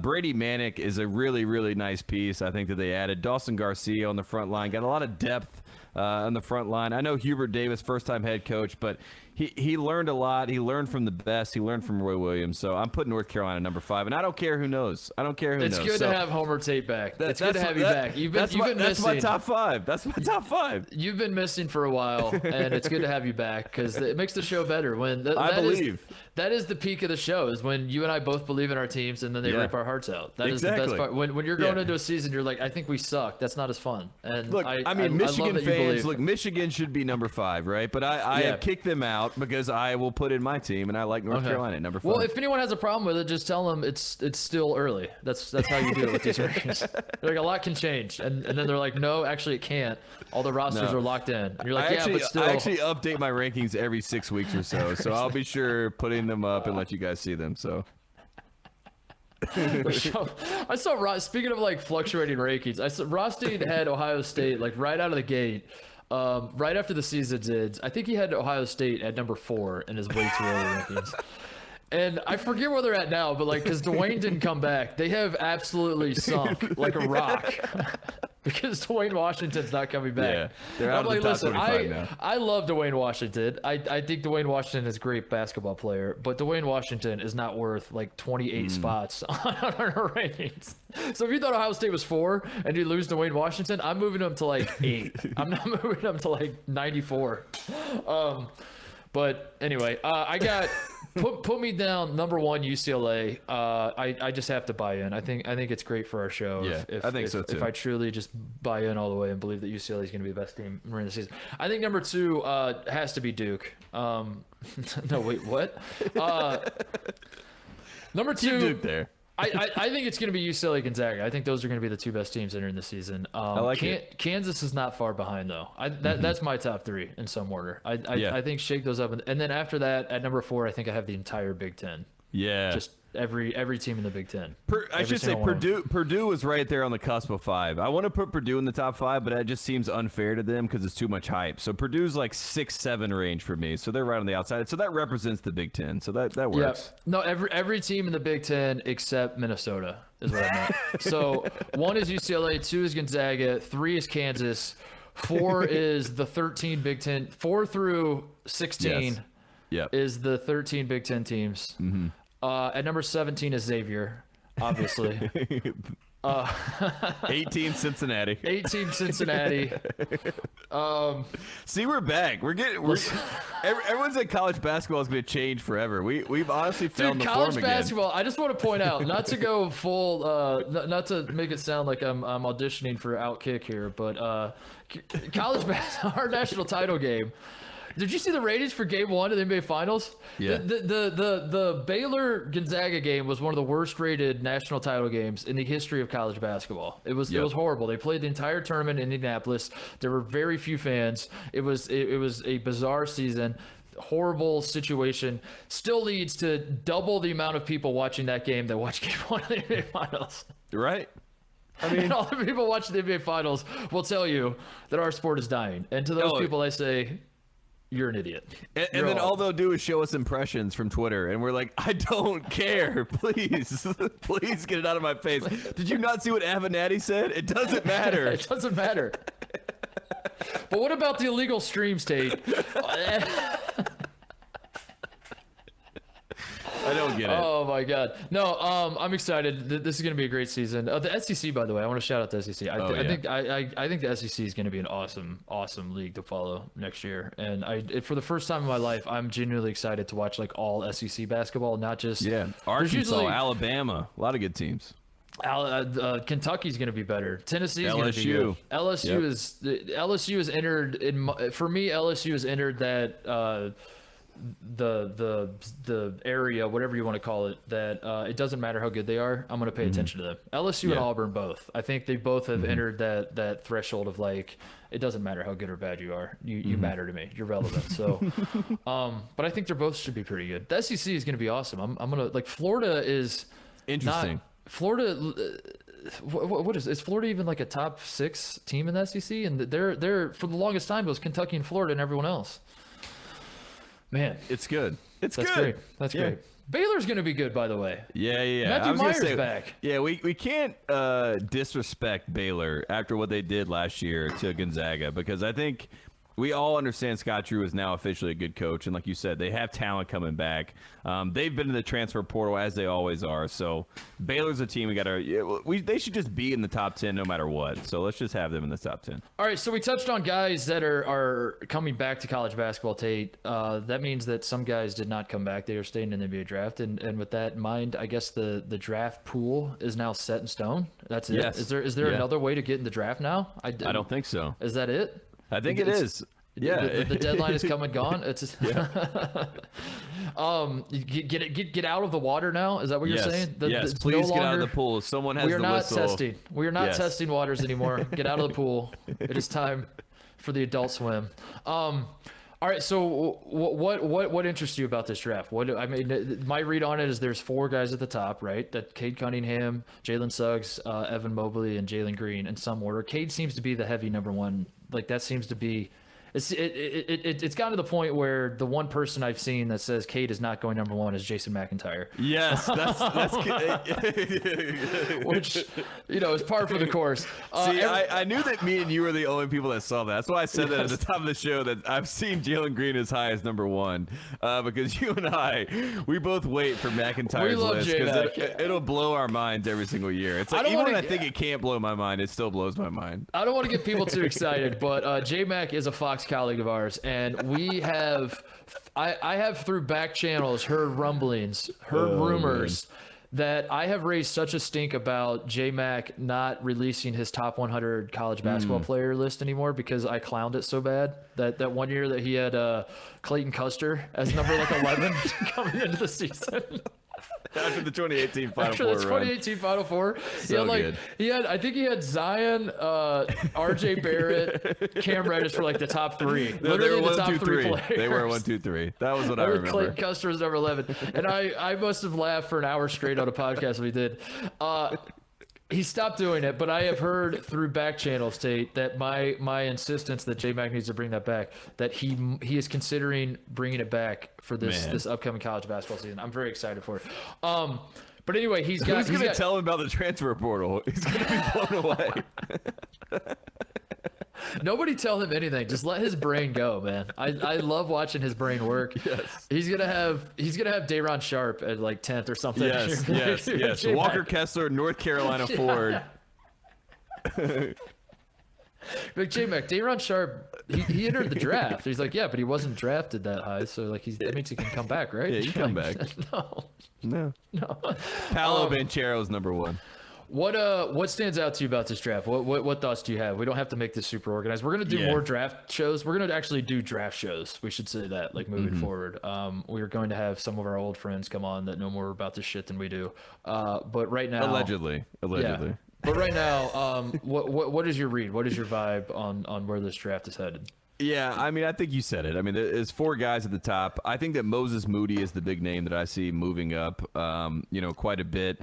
Brady Manick is a really, really nice piece, I think, that they added. Dawson Garcia on the front line. Got a lot of depth on the front line. I know Hubert Davis, first-time head coach, but he learned a lot. He learned from the best. He learned from Roy Williams. So I'm putting North Carolina number 5, and I don't care who knows. It's good to have Homer Tate back. It's good to have you back. That's my top 5. That's my top 5. You've been missing for a while, and it's good to have you back because it makes the show better. I believe. That is the peak of the show, is when you and I both believe in our teams, and then they rip our hearts out. That is the best part. When you're going into a season, you're like, I think we suck. That's not as fun. And look, I mean, Michigan fans, look, Michigan should be number 5, right? But I have kicked them out. out because I will put in my team, and I like North Carolina at number 5. Well, if anyone has a problem with it, just tell them it's still early. That's how you do it with these rankings. They're like, a lot can change, and then they're like, no, actually it can't. All the rosters are locked in. And you're like, but still. I actually update my rankings every 6 weeks or so I'll be sure putting them up and let you guys see them. So. I saw speaking of like fluctuating rankings, I saw Rothstein had Ohio State like right out of the gate, right after the season did. I think he had Ohio State at number 4 in his way too early rankings. And I forget where they're at now, but like, because Dwayne didn't come back, they have absolutely sunk like a rock because Dwayne Washington's not coming back. Yeah, they're out of the top 25 now. I love Dwayne Washington. I think Dwayne Washington is a great basketball player, but Dwayne Washington is not worth like 28 spots on our rankings. So if you thought Ohio State was 4 and you lose Dwayne Washington, I'm moving him to like 8. I'm not moving him to like 94. But anyway, I got. Put me down number 1 UCLA. I just have to buy in. I think it's great for our show. Yeah, I think so too. If I truly just buy in all the way and believe that UCLA is going to be the best team during the season. I think number 2 has to be Duke. No, wait, what? Number 2. Keep Duke there. I think it's going to be UCLA Gonzaga. I think those are going to be the 2 best teams entering the season. I like it. Kansas is not far behind though. That's my top 3 in some order. I think shake those up, and then after that at number 4, I think I have the entire Big Ten. Yeah, just every team in the Big Ten. I should say Purdue was right there on the cusp of 5. I want to put Purdue in the top 5, but that just seems unfair to them because it's too much hype. So Purdue's like 6-7 range for me. So they're right on the outside. So that represents the Big Ten. So that works. Yeah. No, every team in the Big Ten except Minnesota is what I meant. So 1 is UCLA, 2 is Gonzaga, 3 is Kansas, 4 is the 13 Big Ten. 4 through 16 is the 13 Big Ten teams. Mm-hmm. At number 17 is Xavier, obviously. 18 Cincinnati. 18 Cincinnati. See, we're back. Everyone said college basketball is going to change forever. We've honestly found the form again. College basketball. I just want to point out, not to go full, not to make it sound like I'm auditioning for Outkick here, but college basketball, our national title game. Did you see the ratings for Game 1 of the NBA Finals? Yeah. The Baylor Gonzaga game was one of the worst rated national title games in the history of college basketball. It was horrible. They played the entire tournament in Indianapolis. There were very few fans. It was a bizarre season. Horrible situation. Still leads to double the amount of people watching that game that watch Game 1 of the NBA Finals. Right. I mean, and all the people watching the NBA Finals will tell you that our sport is dying. And to those people, I say, you're an idiot. And then all they'll do is show us impressions from Twitter, and we're like, I don't care. Please, please get it out of my face. Did you not see what Avenatti said? It doesn't matter. It doesn't matter. But what about the illegal streams, Tate? I don't get it. Oh my God. No, I'm excited. This is going to be a great season. The SEC, by the way, I want to shout out the SEC. I think the SEC is going to be an awesome league to follow next year. And for the first time in my life, I'm genuinely excited to watch like all SEC basketball, not just Arkansas, Alabama, a lot of good teams. Kentucky's going to be better. Tennessee's going to be LSU. good. LSU is entered for me. LSU has entered that. The area, whatever you want to call it, that it doesn't matter how good they are, I'm going to pay attention to them. LSU and Auburn both. I think they both have entered that threshold of like, it doesn't matter how good or bad you are. You matter to me. You're relevant. So, but I think they're both should be pretty good. The SEC is going to be awesome. I'm going to like Florida is interesting. Florida. What is Florida even like a top 6 team in the SEC? And they're for the longest time it was Kentucky and Florida and everyone else. Man, it's good. That's good. Great. That's great. Baylor's going to be good, by the way. Yeah. Matthew Meyer's back. Yeah, we can't disrespect Baylor after what they did last year to Gonzaga, because I think we all understand Scott Drew is now officially a good coach, and like you said, they have talent coming back. They've been in the transfer portal as they always are. So Baylor's a team they should just be in the top 10 no matter what. So let's just have them in the top 10. All right, so we touched on guys that are coming back to college basketball, Tate. That means that some guys did not come back. They are staying in the NBA draft, and with that in mind, I guess the draft pool is now set in stone. That's it. Yes. Is there another way to get in the draft now? I don't think so. Is that it? I think it is. Yeah. The deadline is come and gone. It's just, get out of the water now. Is that what you're saying? Yes, please get out of the pool. Someone has the whistle. We are not testing. We are not testing waters anymore. Get out of the pool. It is time for the adult swim. All right, so what interests you about this draft? I mean, my read on it is there's 4 guys at the top, right? That Cade Cunningham, Jalen Suggs, Evan Mobley, and Jalen Green in some order. Cade seems to be the heavy number 1. Like that seems to be. It's gotten to the point where the one person I've seen that says Cade is not going number 1 is Jason McIntyre. Yes, that's which is par for the course. See, I knew that me and you were the only people that saw that. That's why I said that at the top of the show that I've seen Jalen Green as high as number 1 because you and we both wait for McIntyre's list because it'll blow our minds every single year. It's like even when I think it can't blow my mind, it still blows my mind. I don't want to get people too excited, but J-Mac is a Fox colleague of ours, and we have I have through back channels heard rumblings, rumors that I have raised such a stink about J-Mac not releasing his top 100 college basketball player list anymore because I clowned it so bad that one year that he had Clayton Custer as number 11 coming into the season. After the 2018 Final After Four the 2018 run. Final Four. So I think he had Zion, RJ Barrett, Cam Reddish for the top 3. No, they were the 1, top 2, 3 3. players. They were 1, 2, 3. That was what I remember. Clayton Custer was number 11. And I must have laughed for an hour straight on a podcast we did. He stopped doing it, but I have heard through back channels, Tate, that my insistence that J-Mac needs to bring that back, that he is considering bringing it back for this upcoming college basketball season. I'm very excited for it. But anyway, who's going to tell him about the transfer portal? He's going to be blown away. Nobody tell him anything. Just let his brain go, man. I love watching his brain work. Yes. He's gonna have Day'Ron Sharp at 10th or something. Yes. Walker Kessler, North Carolina Ford. J-Mac, Day'Ron Sharp, he entered the draft. He's like, yeah, but he wasn't drafted that high, so that means he can come back, right? Yeah, he can come back. No. Paolo Banchero's number 1. What stands out to you about this draft? What thoughts do you have? We don't have to make this super organized. We're gonna do more draft shows. We're gonna actually do draft shows. We should say that, moving forward. We are going to have some of our old friends come on that know more about this shit than we do. But right now, allegedly. Yeah. But right now, what is your read? What is your vibe on where this draft is headed? Yeah, I mean, I think you said it. I mean, there's 4 guys at the top. I think that Moses Moody is the big name that I see moving up, quite a bit.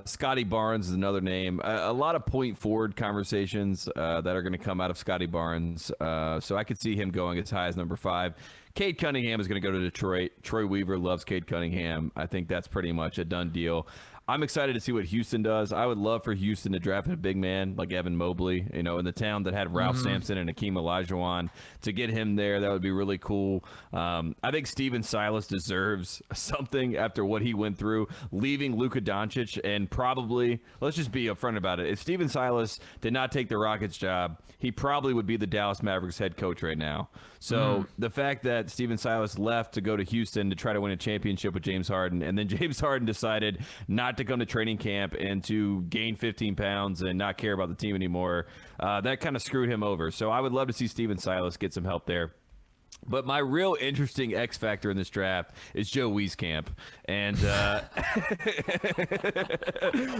Scottie Barnes is another name. A lot of point forward conversations that are going to come out of Scottie Barnes. So I could see him going as high as number 5. Cade Cunningham is going to go to Detroit. Troy Weaver loves Cade Cunningham. I think that's pretty much a done deal. I'm excited to see what Houston does. I would love for Houston to draft a big man like Evan Mobley, in the town that had Ralph Sampson and Akeem Olajuwon. To get him there, that would be really cool. I think Steven Silas deserves something after what he went through, leaving Luka Doncic, and probably, let's just be upfront about it. If Steven Silas did not take the Rockets job, he probably would be the Dallas Mavericks head coach right now. So the fact that Steven Silas left to go to Houston to try to win a championship with James Harden, and then James Harden decided not to come to training camp and to gain 15 pounds and not care about the team anymore, that kind of screwed him over. So I would love to see Steven Silas get some help there. But my real interesting X factor in this draft is Joe Wieskamp. And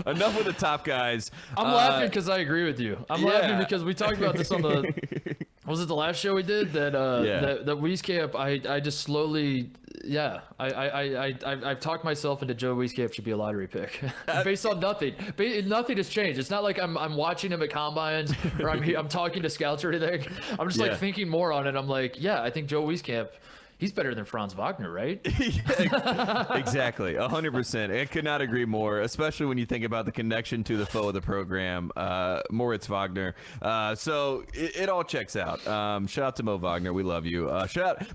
enough with the top guys. I'm laughing because I agree with you. I'm laughing because we talked about this on the was it the last show we did that that Wieskamp I just slowly I've talked myself into Joe Wieskamp should be a lottery pick based on nothing. Nothing has changed. It's not like I'm watching him at combines or I'm talking to scouts or anything. I'm just thinking more on it. I'm like, I think Joe Wieskamp, he's better than Franz Wagner, right? Exactly. 100%. I could not agree more, especially when you think about the connection to the foe of the program, Moritz Wagner. So it all checks out. Shout out to Mo Wagner. We love you.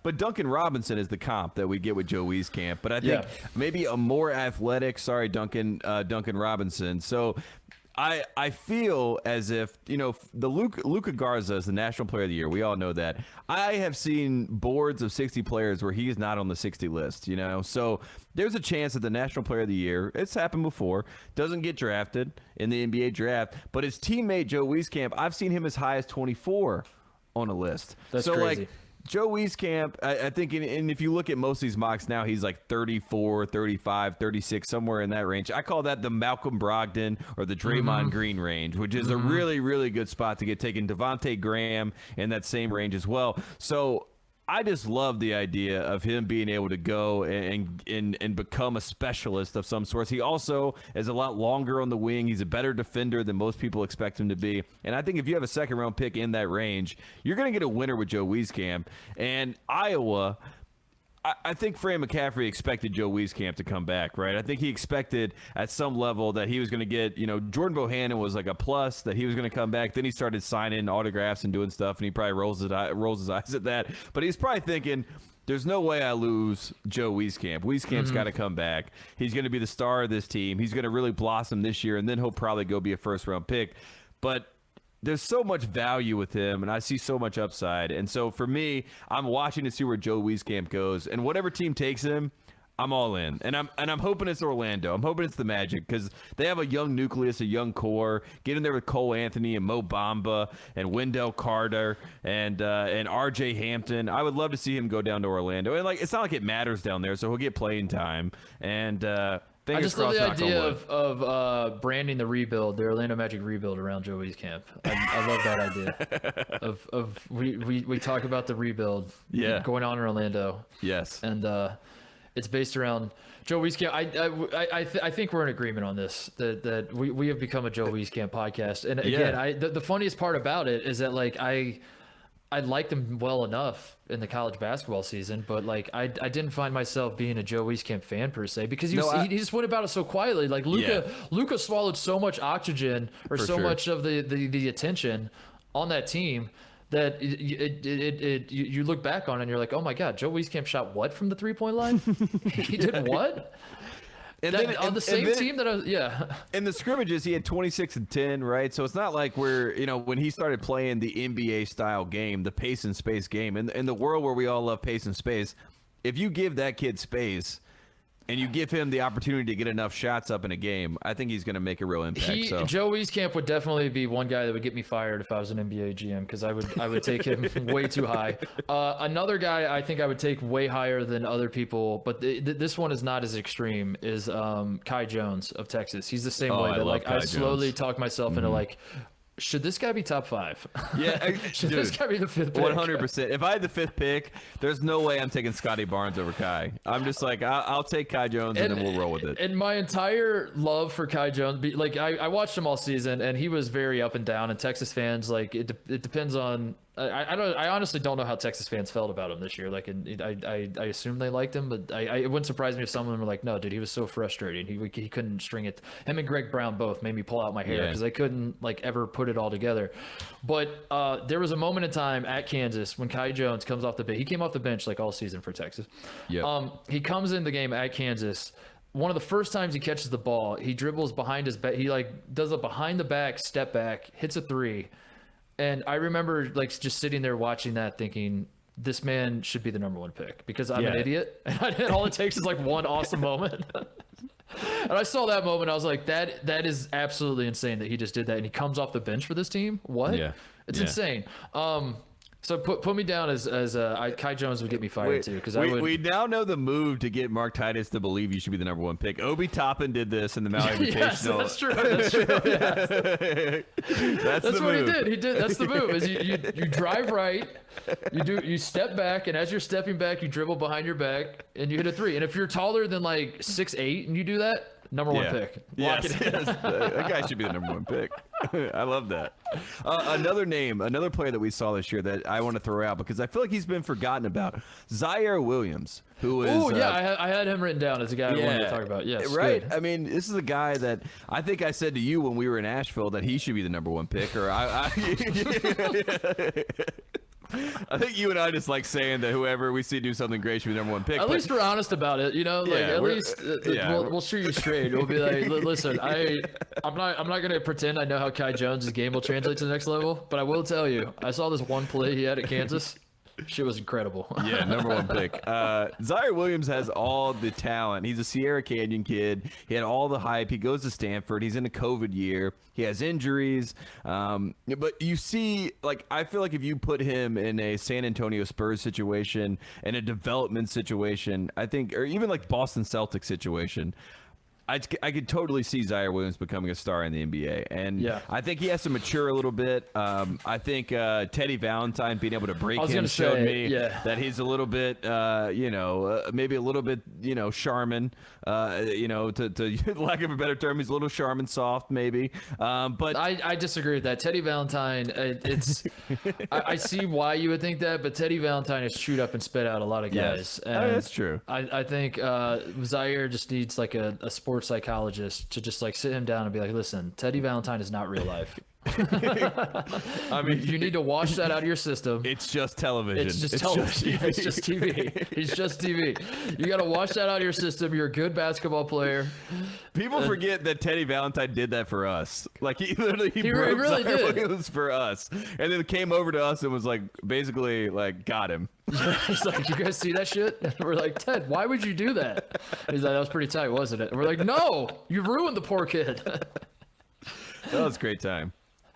But Duncan Robinson is the comp that we get with Joe Wieskamp. But I think maybe a more athletic, Duncan Robinson. So I feel as if, the Luka Garza is the National Player of the Year. We all know that. I have seen boards of 60 players where he is not on the 60 list, So there's a chance that the National Player of the Year, it's happened before, doesn't get drafted in the NBA draft. But his teammate, Joe Wieskamp, I've seen him as high as 24 on a list. That's so crazy. Joe Wieskamp, I think, and if you look at most of these mocks now, he's like 34, 35, 36, somewhere in that range. I call that the Malcolm Brogdon or the Draymond Green range, which is a really, really good spot to get taken. Devontae Graham in that same range as well. So I just love the idea of him being able to go and become a specialist of some sort. He also is a lot longer on the wing. He's a better defender than most people expect him to be. And I think if you have a second-round pick in that range, you're going to get a winner with Joe Wieskamp. And Iowa, I think Fran McCaffrey expected Joe Wieskamp to come back, right? I think he expected at some level that he was going to get, Jordan Bohannon was like a plus, that he was going to come back. Then he started signing autographs and doing stuff, and he probably rolls his eyes at that. But he's probably thinking, there's no way I lose Joe Wieskamp. Wieskamp's got to come back. He's going to be the star of this team. He's going to really blossom this year, and then he'll probably go be a first-round pick. But there's so much value with him, and I see so much upside. And so for me, I'm watching to see where Joe Wieskamp goes. And whatever team takes him, I'm all in. And I'm hoping it's Orlando. I'm hoping it's the Magic, because they have a young nucleus, a young core. Get in there with Cole Anthony and Mo Bamba and Wendell Carter and RJ Hampton. I would love to see him go down to Orlando. And it's not like it matters down there, so he'll get playing time. And I just love the idea of branding the rebuild, the Orlando Magic rebuild, around Joe Wieskamp. I love that idea. We talk about the rebuild going on in Orlando. Yes. And it's based around Joe Wieskamp. I think we're in agreement on this, that we have become a Joe Wieskamp podcast. And again, the funniest part about it is that I liked him well enough in the college basketball season, but I didn't find myself being a Joe Wieskamp fan per se, because he just went about it so quietly. Like Luka swallowed so much oxygen or much of the attention on that team that you look back on it and you're like, oh my God, Joe Wieskamp shot what from the 3-point line? He did what? And then on the same team that in the scrimmages he had 26 and 10, right? So it's not like when he started playing the NBA style game, the pace and space game, in the world where we all love pace and space, if you give that kid space and you give him the opportunity to get enough shots up in a game, I think he's going to make a real impact. Joe Wieskamp would definitely be one guy that would get me fired if I was an NBA GM, because I would take him way too high. Another guy I think I would take way higher than other people, but this one is not as extreme, is Kai Jones of Texas. He's the same way that I slowly talk myself into should this guy be top 5? Yeah, should this guy be the 5th pick? 100%. If I had the 5th pick, there's no way I'm taking Scottie Barnes over Kai. I'm just like, I'll take Kai Jones and then we'll roll with it. And my entire love for Kai Jones, I watched him all season, and he was very up and down. And Texas fans, it depends on. I honestly don't know how Texas fans felt about him this year. I assume they liked him, but it wouldn't surprise me if some of them were like, no, dude, he was so frustrating. He couldn't string it. Him and Greg Brown both made me pull out my hair because they couldn't ever put it all together. But there was a moment in time at Kansas when Kai Jones comes off the bench. He came off the bench all season for Texas. Yep. He comes in the game at Kansas. One of the first times he catches the ball, he dribbles behind his back. He does a behind the back step back, hits a 3. And I remember just sitting there watching that thinking, this man should be the number 1 pick, because I'm an idiot. And all it takes is one awesome moment. And I saw that moment. I was like, that is absolutely insane that he just did that. And he comes off the bench for this team. What? Yeah. It's insane. So put me down as Kai Jones would get me fired too, because we now know the move to get Mark Titus to believe you should be the number 1 pick. Obi Toppin did this in the Maui Invitational. That's true. That's true. Yeah. That's what he did. That's the move. Is you drive right, you step back, and as you're stepping back, you dribble behind your back and you hit a 3. And if you're taller than 6'8" and you do that, number 1 pick. Lock it in. That guy should be the number 1 pick. I love that. Another player that we saw this year that I want to throw out because I feel like he's been forgotten about, Zaire Williams, who is. Oh yeah, I had him written down as a guy I wanted to talk about. Yes, right. Good. I mean, this is a guy that I think I said to you when we were in Asheville that he should be the number 1 pick, or I think you and I just like saying that whoever we see do something great should be the number 1 pick. At least we're honest about it, at least we'll shoot you straight. We'll be like, listen, I'm not going to pretend I know how Kai Jones' game will translate to the next level, but I will tell you, I saw this one play he had at Kansas. Shit was incredible. Yeah, number one pick. Zaire Williams has all the talent. He's a Sierra Canyon kid. He had all the hype. He goes to Stanford. He's in a COVID year. He has injuries. But you see, like, I feel like if you put him in a San Antonio Spurs situation, in a development situation, I think, or even like Boston Celtics situation, I could totally see Zaire Williams becoming a star in the NBA, and yeah. I think he has to mature a little bit. I think Teddy Valentine being able to break him showed me that he's a little bit, maybe a little bit, Charmin, to lack of a better term, he's a little Charmin soft, maybe. But I disagree with that. Teddy Valentine, I see why you would think that, but Teddy Valentine has chewed up and spit out a lot of guys. Yes. And that's true. I think Zaire just needs like a sports psychologist to just like sit him down and be like, listen, Teddy Valentine is not real life. I mean, you need to wash that out of your system. It's just television. It's just television. It's just TV. He's just TV. You got to wash that out of your system. You're a good basketball player. People forget that Teddy Valentine did that for us. Like he broke really Zaire did. Williams for us, and then came over to us and was like, basically, like, got him. He's like, you guys see that shit? And we're like, Ted, why would you do that? He's like, that was pretty tight, wasn't it? And we're like, no, you ruined the poor kid. That was a great time.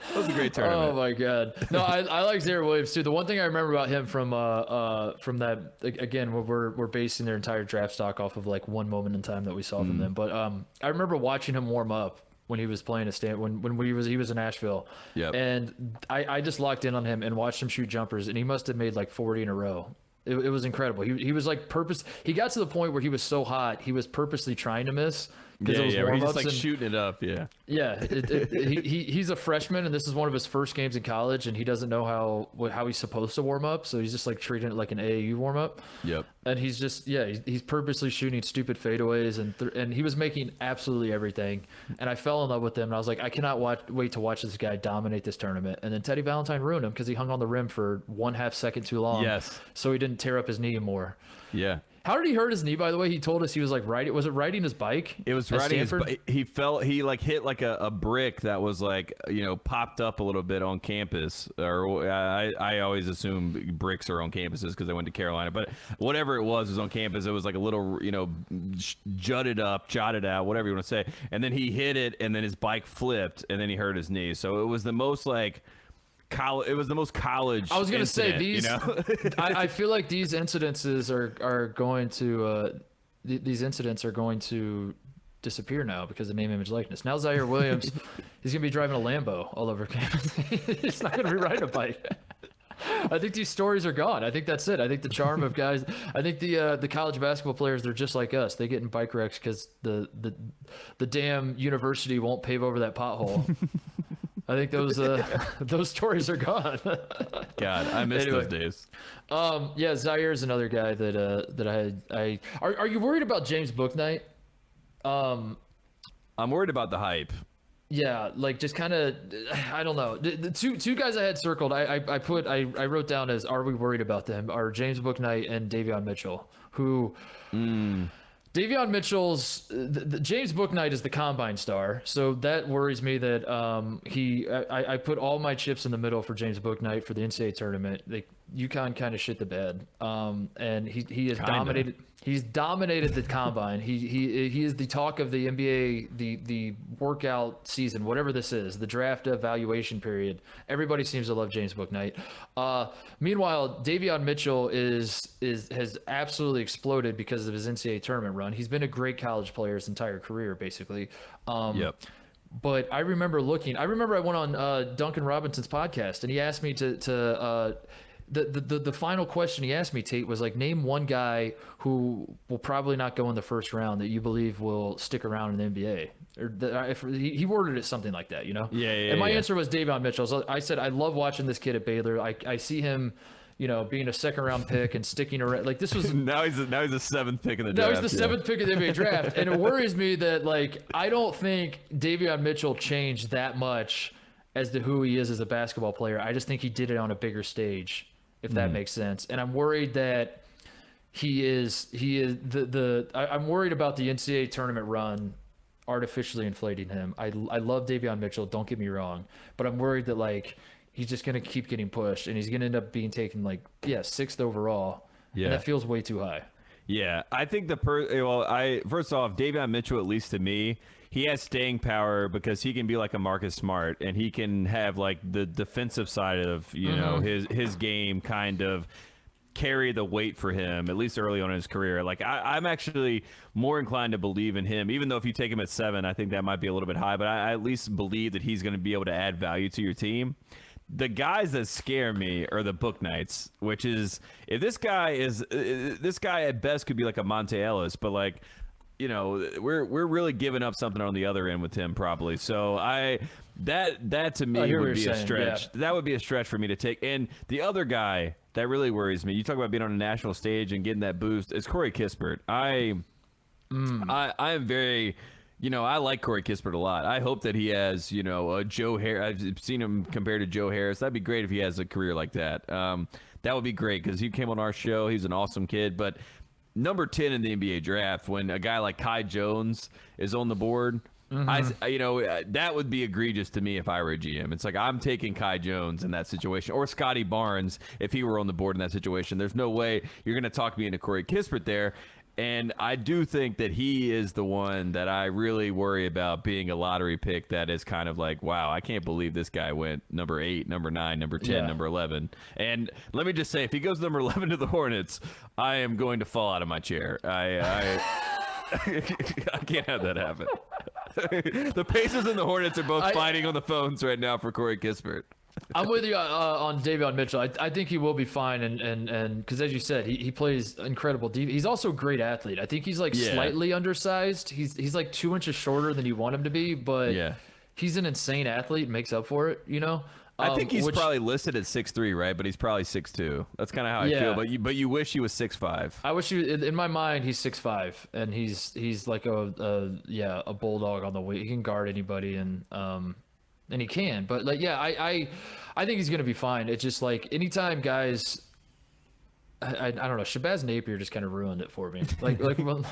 That was a great tournament. Oh my god. No, I like Zaire Williams too. The one thing I remember about him from that, again, we're basing their entire draft stock off of like one moment in time that we saw from them. But I remember watching him warm up when he was playing when he was in Nashville. Yep. And I just locked in on him and watched him shoot jumpers, and he must have made like 40 in a row. It was incredible. He was like he got to the point where he was so hot, he was purposely trying to miss. Yeah, it was he's just like and, shooting it up. Yeah. Yeah, he's a freshman, and this is one of his first games in college, and he doesn't know how he's supposed to warm up, so he's just like treating it like an AAU warm up. Yep. And he's just he's purposely shooting stupid fadeaways, and he was making absolutely everything, and I fell in love with him, and I was like, I cannot wait to watch this guy dominate this tournament. And then Teddy Valentine ruined him because he hung on the rim for 1/2 second too long. Yes. So he didn't tear up his knee more. Yeah. How did he hurt his knee, by the way? He told us he was like was it riding his bike? It was riding his bike. He like hit like a brick that was like, popped up a little bit on campus. Or I always assume bricks are on campuses because I went to Carolina. But whatever it was on campus. It was like a little, jotted out, whatever you want to say. And then he hit it, and then his bike flipped, and then he hurt his knee. So it was the most like... It was the most college. I was going to say these. I feel like these incidences are going to these incidents are going to disappear now because of name, image, likeness. Now Zaire Williams, he's going to be driving a Lambo all over campus. He's not going to be riding a bike. I think these stories are gone. I think that's it. I think the charm of guys. I think the college basketball players, they're just like us. They get in bike wrecks because the damn university won't pave over that pothole. I think those stories are gone. God, I miss those days. Yeah, Zaire is another guy that I are you worried about James Bouknight? I'm worried about the hype. Yeah, like just kind of, I don't know. The two guys I had circled, I wrote down as, are we worried about them? Are James Bouknight and Davion Mitchell, who. Davion Mitchell's James Bouknight is the combine star, so that worries me that I put all my chips in the middle for James Bouknight for the NCAA tournament. UConn kind of shit the bed, and he has dominated. He's dominated the combine. He is the talk of the NBA, the workout season, whatever this is, the draft evaluation period. Everybody seems to love James Bouknight. Meanwhile, Davion Mitchell has absolutely exploded because of his NCAA tournament run. He's been a great college player his entire career, basically. Yep. But I remember I went on Duncan Robinson's podcast, and he asked me the final question he asked me, Tate, was like, name one guy who will probably not go in the first round that you believe will stick around in the NBA. Or he worded it something like that, Yeah. And my answer was Davion Mitchell. So I said, I love watching this kid at Baylor. I see him, being a second round pick and sticking around. Like this was now he's the seventh pick in the draft. Now he's the seventh pick in the NBA draft, and it worries me that I don't think Davion Mitchell changed that much as to who he is as a basketball player. I just think he did it on a bigger stage, if that makes sense. And I'm worried that I'm worried about the NCAA tournament run artificially inflating him. I love Davion Mitchell, don't get me wrong, but I'm worried that he's just going to keep getting pushed, and he's going to end up being taken like 6th overall. Yeah, and that feels way too high. Yeah, I think first off, Davion Mitchell, at least to me, he has staying power because he can be like a Marcus Smart, and he can have like the defensive side of his game kind of carry the weight for him, at least early on in his career. Like I'm actually more inclined to believe in him, even though if you take him at 7, I think that might be a little bit high, but I at least believe that he's going to be able to add value to your team. The guys that scare me are the Book Knights, which is if this guy at best could be like a Monte Ellis, but like, we're really giving up something on the other end with him probably. So that to me would be a stretch. Yeah. That would be a stretch for me to take. And the other guy that really worries me, you talk about being on a national stage and getting that boost, is Corey Kispert. I am very, I like Corey Kispert a lot. I hope that he has, a Joe Harris. I've seen him compared to Joe Harris. That'd be great if he has a career like that. That would be great because he came on our show. He's an awesome kid. But number 10 in the NBA draft, when a guy like Kai Jones is on the board, that would be egregious to me if I were a GM. It's like I'm taking Kai Jones in that situation, or Scottie Barnes if he were on the board in that situation. There's no way you're going to talk me into Corey Kispert there. And I do think that he is the one that I really worry about being a lottery pick that is kind of like, wow, I can't believe this guy went number 8, number 9, number 10, number 11. And let me just say, if he goes number 11 to the Hornets, I am going to fall out of my chair. I can't have that happen. The Pacers and the Hornets are both fighting on the phones right now for Corey Kispert. I'm with you on Davion Mitchell. I think he will be fine, and because as you said, he plays incredible defense. He's also a great athlete. I think he's like slightly undersized. He's like 2 inches shorter than you want him to be, but he's an insane athlete. Makes up for it, I think he's probably listed at 6'3", right? But he's probably 6'2". That's kind of how I feel. But you wish he was 6'5". I wish in my mind he's 6'5", and he's like a bulldog on the way. He can guard anybody, and he can. But like I think he's gonna be fine. It's just like anytime guys. I don't know. Shabazz Napier just kind of ruined it for me. Like when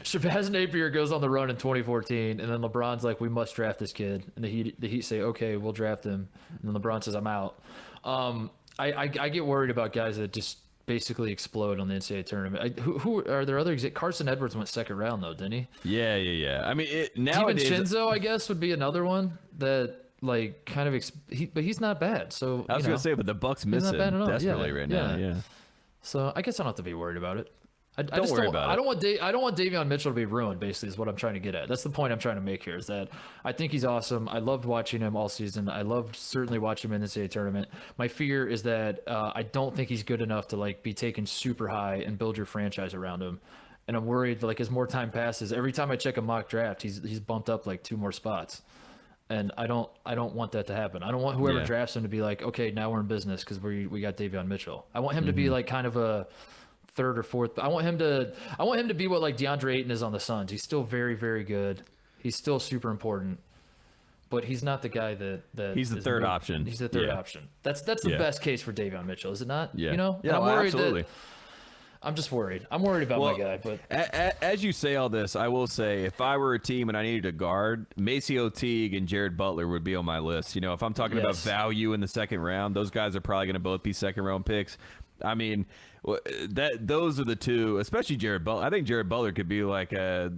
Shabazz Napier goes on the run in 2014, and then LeBron's like, "We must draft this kid," and the Heat say, "Okay, we'll draft him," and then LeBron says, "I'm out." I get worried about guys that just basically explode on the NCAA tournament. Who are there? Other Carson Edwards went 2nd round though, didn't he? Yeah. I mean, nowadays, DiVincenzo, I guess, would be another one that. Like kind of, but he's not bad. So I was gonna say, but the Bucks miss him desperately right now. Yeah. So I guess I don't have to be worried about it. Don't worry about it. I don't want Davion Mitchell to be ruined. Basically, is what I'm trying to get at. That's the point I'm trying to make here. Is that I think he's awesome. I loved watching him all season. I loved certainly watching him in the NCAA tournament. My fear is that I don't think he's good enough to like be taken super high and build your franchise around him. And I'm worried like as more time passes, every time I check a mock draft, he's bumped up like 2 more spots. And I don't want that to happen. I don't want whoever drafts him to be like, okay, now we're in business because we got Davion Mitchell. I want him to be like kind of a 3rd or 4th. I want him to be what like DeAndre Ayton is on the Suns. He's still very, very good. He's still super important, but he's not the guy that he's the 3rd option. He's the 3rd option. That's the best case for Davion Mitchell, is it not? Yeah. Yeah, I'm worried absolutely. I'm just worried. I'm worried about my guy. But as you say all this, I will say if I were a team and I needed a guard, Maceo Teague and Jared Butler would be on my list. If I'm talking about value in the 2nd round, those guys are probably going to both be 2nd round picks. I mean, those are the two, especially Jared Butler. I think Jared Butler could be like maybe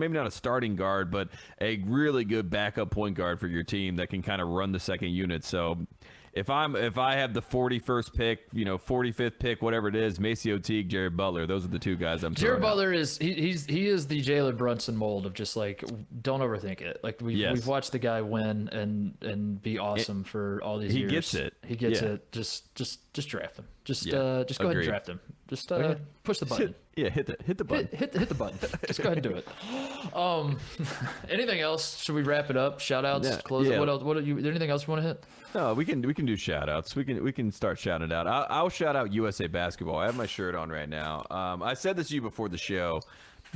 not a starting guard, but a really good backup point guard for your team that can kind of run the 2nd unit. So. If I have the 41st pick, 45th pick, whatever it is, Maceo Teague, Jared Butler, those are the 2 guys I'm. Jared Butler is he is the Jalen Brunson mold of just like don't overthink it. Like we've watched the guy win and be awesome for all these years. He gets it. He gets it. Just draft him. Just go ahead and draft him. Just push the button. Hit the button. Hit the button. Just go ahead and do it. Anything else? Should we wrap it up? Shoutouts, close it. What else? Anything else you want to hit? No, we can do shout-outs. We can start shouting it out. I'll shout out USA Basketball. I have my shirt on right now. I said this to you before the show.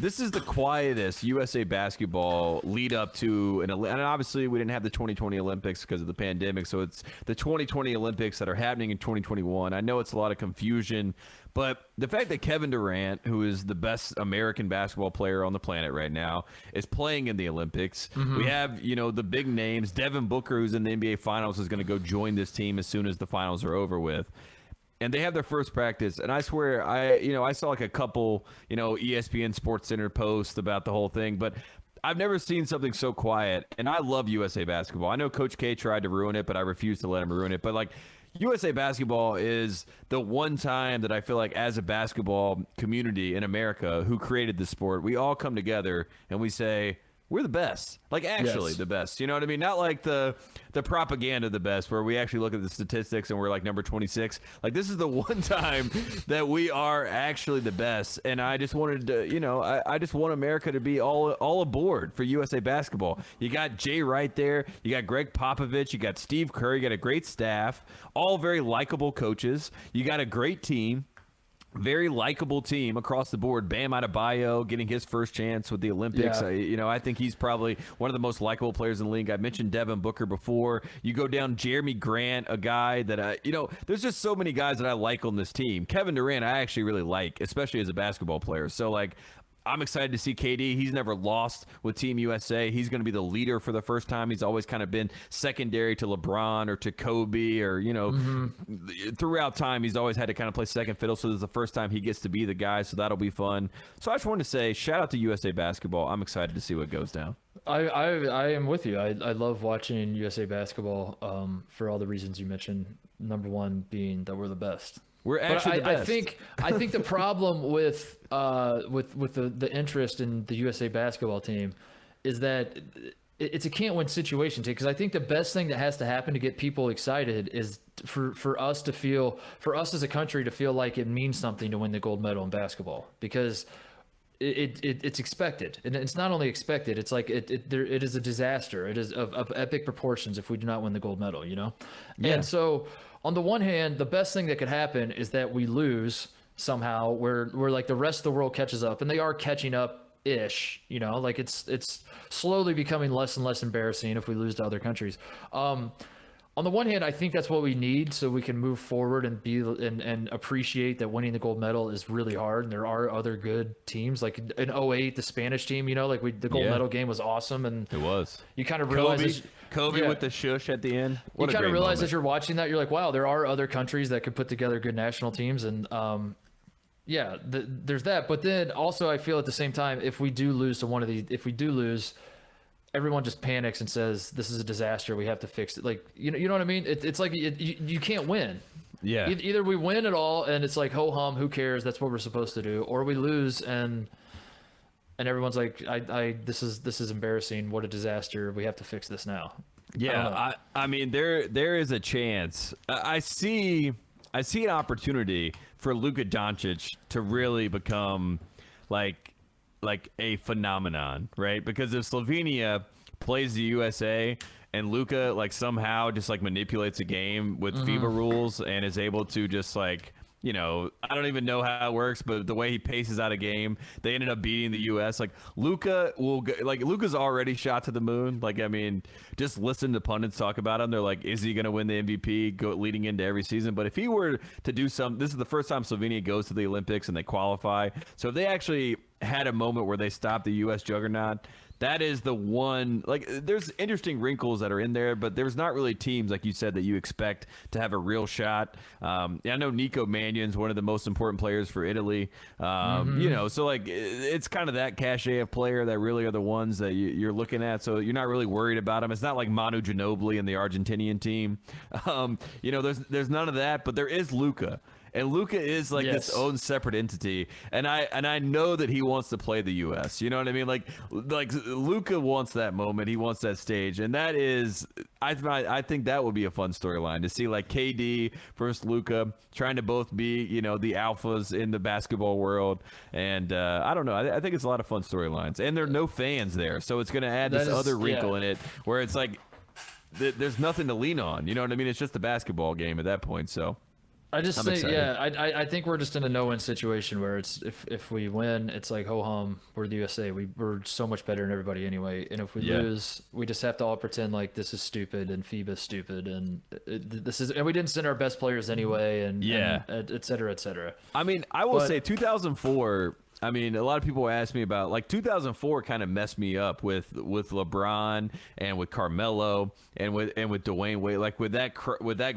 This is the quietest USA basketball lead up to and obviously we didn't have the 2020 Olympics because of the pandemic, so it's the 2020 Olympics that are happening in 2021. I know it's a lot of confusion, but the fact that Kevin Durant, who is the best American basketball player on the planet right now, is playing in the Olympics. We have, the big names. Devin Booker, who's in the NBA Finals, is going to go join this team as soon as the finals are over with. And they have their first practice, and I swear, I saw like a couple, ESPN Sports Center posts about the whole thing, but I've never seen something so quiet. And I love USA basketball. I know Coach K tried to ruin it, but I refuse to let him ruin it. But like, USA basketball is the one time that I feel like as a basketball community in America who created the sport, we all come together and we say, we're the best. Like, actually the best. You know what I mean? Not like the propaganda the best, where we actually look at the statistics and we're like number 26. Like, this is the one time that we are actually the best. And I just wanted to, I just want America to be all aboard for USA basketball. You got Jay Wright there. You got Greg Popovich. You got Steve Kerr. You got a great staff. All very likable coaches. You got a great team. Very likable team across the board. Bam Adebayo getting his first chance with the Olympics. Yeah. I think he's probably one of the most likable players in the league. I mentioned Devin Booker before. You go down Jeremy Grant, a guy that, there's just so many guys that I like on this team. Kevin Durant, I actually really like, especially as a basketball player. So, like, I'm excited to see KD. He's never lost with Team USA. He's going to be the leader for the first time. He's always kind of been secondary to LeBron or to Kobe or, throughout time, he's always had to kind of play second fiddle. So this is the first time he gets to be the guy. So that'll be fun. So I just wanted to say, shout out to USA basketball. I'm excited to see what goes down. I am with you. I love watching USA basketball for all the reasons you mentioned. Number one being that we're the best. We're actually the best. I think the problem with the interest in the USA basketball team is that it's a can't win situation, because I think the best thing that has to happen to get people excited is for us as a country to feel like it means something to win the gold medal in basketball, because it's expected, and it's not only expected. It's like it is a disaster. It is of epic proportions if we do not win the gold medal. Yeah. And so, on the one hand, the best thing that could happen is that we lose somehow, where like the rest of the world catches up, and they are catching up ish. Like it's slowly becoming less and less embarrassing if we lose to other countries. On the one hand, I think that's what we need so we can move forward and and appreciate that winning the gold medal is really hard. And there are other good teams, like in 2008, the Spanish team, the gold medal game was awesome. And it was. You kind of realize Kobe with the shush at the end. You kind of realize as you're watching that, you're like, wow, there are other countries that could put together good national teams. And there's that. But then also I feel at the same time, if we do lose to everyone just panics and says, this is a disaster, we have to fix it. Like, you know what I mean? It's like you can't win. Yeah. Either we win it all and it's like, ho hum, who cares? That's what we're supposed to do. Or we lose and everyone's like, this is embarrassing. What a disaster. We have to fix this now. Yeah. I mean, there is a chance. I see an opportunity for Luka Doncic to really become like a phenomenon, right? Because if Slovenia plays the USA and Luka somehow just manipulates a game with FIBA rules and is able to just I don't even know how it works, but the way he paces out a game, they ended up beating the U.S. Luka will Luka's already shot to the moon. Just listen to pundits talk about him. They're like, is he going to win the MVP leading into every season? But if he were to do this is the first time Slovenia goes to the Olympics and they qualify. So if they actually had a moment where they stopped the U.S. juggernaut, that is the one. There's interesting wrinkles that are in there, but there's not really teams, like you said, that you expect to have a real shot. I know Nico Mannion's one of the most important players for Italy. So it's kind of that cachet of player that really are the ones that you're looking at. So you're not really worried about them. It's not like Manu Ginobili and the Argentinian team. There's none of that, but there is Luka. And Luka is this own separate entity, and I know that he wants to play the U.S. You know what I mean? Like Luka wants that moment, he wants that stage, and that is, I think that would be a fun storyline to see KD versus Luka trying to both be the alphas in the basketball world, and I don't know, I think it's a lot of fun storylines, and there are no fans there, so it's going to add this other wrinkle in it where it's there's nothing to lean on. You know what I mean? It's just a basketball game at that point, so. I just I'm think, excited. yeah, I think we're just in a no-win situation where it's if we win, it's like ho hum, we're the USA. We're so much better than everybody anyway. And if we Yeah. lose, we just have to all pretend like this is stupid and FIBA's stupid and and we didn't send our best players anyway, and Yeah. and et cetera, et cetera. I mean, I will But- say 2004. I mean, a lot of people ask me about, like, 2004 kind of messed me up with LeBron and with Carmelo and with Dwayne Wade, like with that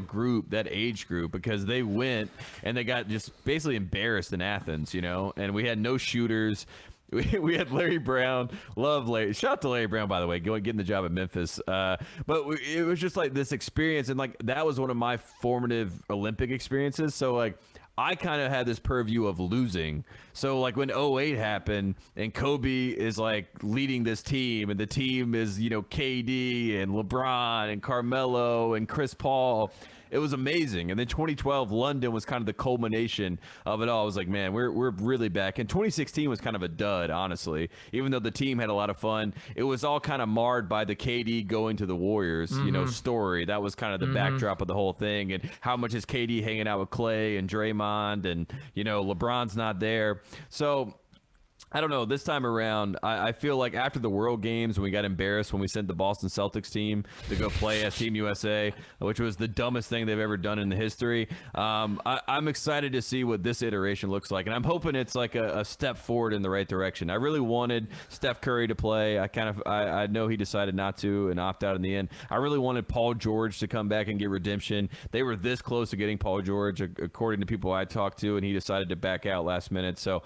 group, that age group, because they went and they got just basically embarrassed in Athens, you know, and we had no shooters. We had Larry Brown. Love Larry. Shout out to Larry Brown, by the way, getting the job at Memphis. It was just like this experience, and like that was one of my formative Olympic experiences. So like I kind of had this purview of losing. So like when 08 happened and Kobe is like leading this team, and the team is, you know, KD and LeBron and Carmelo and Chris Paul. It was amazing. And then 2012, London was kind of the culmination of it all. I was like, man, we're really back. And 2016 was kind of a dud, honestly. Even though the team had a lot of fun, it was all kind of marred by the KD going to the Warriors, you know, story. That was kind of the backdrop of the whole thing. And how much is KD hanging out with Clay and Draymond, and, you know, LeBron's not there. So I don't know. This time around, I feel like after the World Games, when we got embarrassed when we sent the Boston Celtics team to go play as Team USA, which was the dumbest thing they've ever done in the history, I'm excited to see what this iteration looks like. And I'm hoping it's like a step forward in the right direction. I really wanted Steph Curry to play. I know he decided not to and opt out in the end. I really wanted Paul George to come back and get redemption. They were this close to getting Paul George, according to people I talked to, and he decided to back out last minute. So,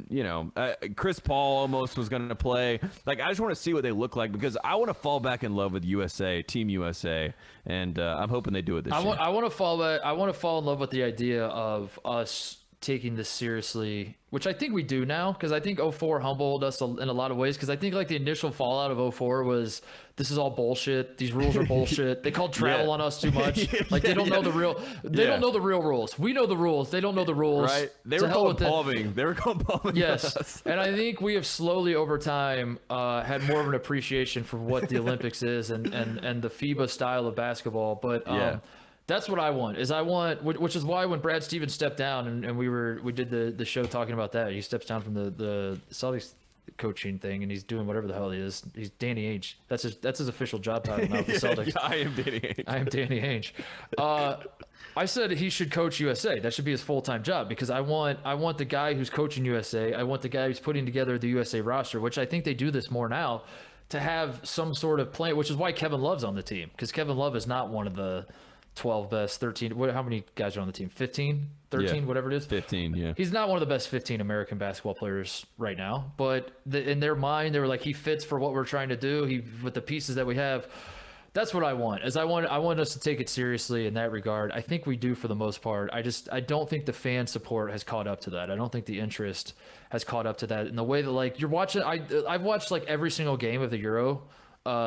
you know, Chris Paul almost was going to play. Like, I just want to see what they look like, because I want to fall back in love with USA, Team USA, and I'm hoping they do it this year. I want to fall in love with the idea of us taking this seriously, which I think we do now, because I think 04 humbled us in a lot of ways, because I think like the initial fallout of 04 was, this is all bullshit, these rules are bullshit, they called travel on us too much, like they don't know the real don't know the real rules. We know the rules, they don't know the rules. Right? They were called palming. Yes. And I think we have slowly over time had more of an appreciation for what the Olympics is and the FIBA style of basketball. But that's what I want. Which is why when Brad Stevens stepped down and we did the show talking about that, he steps down from the Celtics coaching thing, and he's doing whatever the hell he is. He's Danny Ainge. That's his official job title now with the Celtics. I am Danny Ainge. I am Danny Ainge. I said he should coach USA. That should be his full-time job, because I want the guy who's coaching USA. I want the guy who's putting together the USA roster, which I think they do this more now, to have some sort of plan, which is why Kevin Love's on the team, because Kevin Love is not one of the 12 best, 13. How many guys are on the team? 15, 13, whatever it is. 15, yeah. He's not one of the best 15 American basketball players right now, but in their mind, they were like, he fits for what we're trying to do. With the pieces that we have. That's what I want. I want us to take it seriously in that regard. I think we do for the most part. I don't think the fan support has caught up to that. I don't think the interest has caught up to that in the way that, like, you're watching. I've watched like every single game of the Euro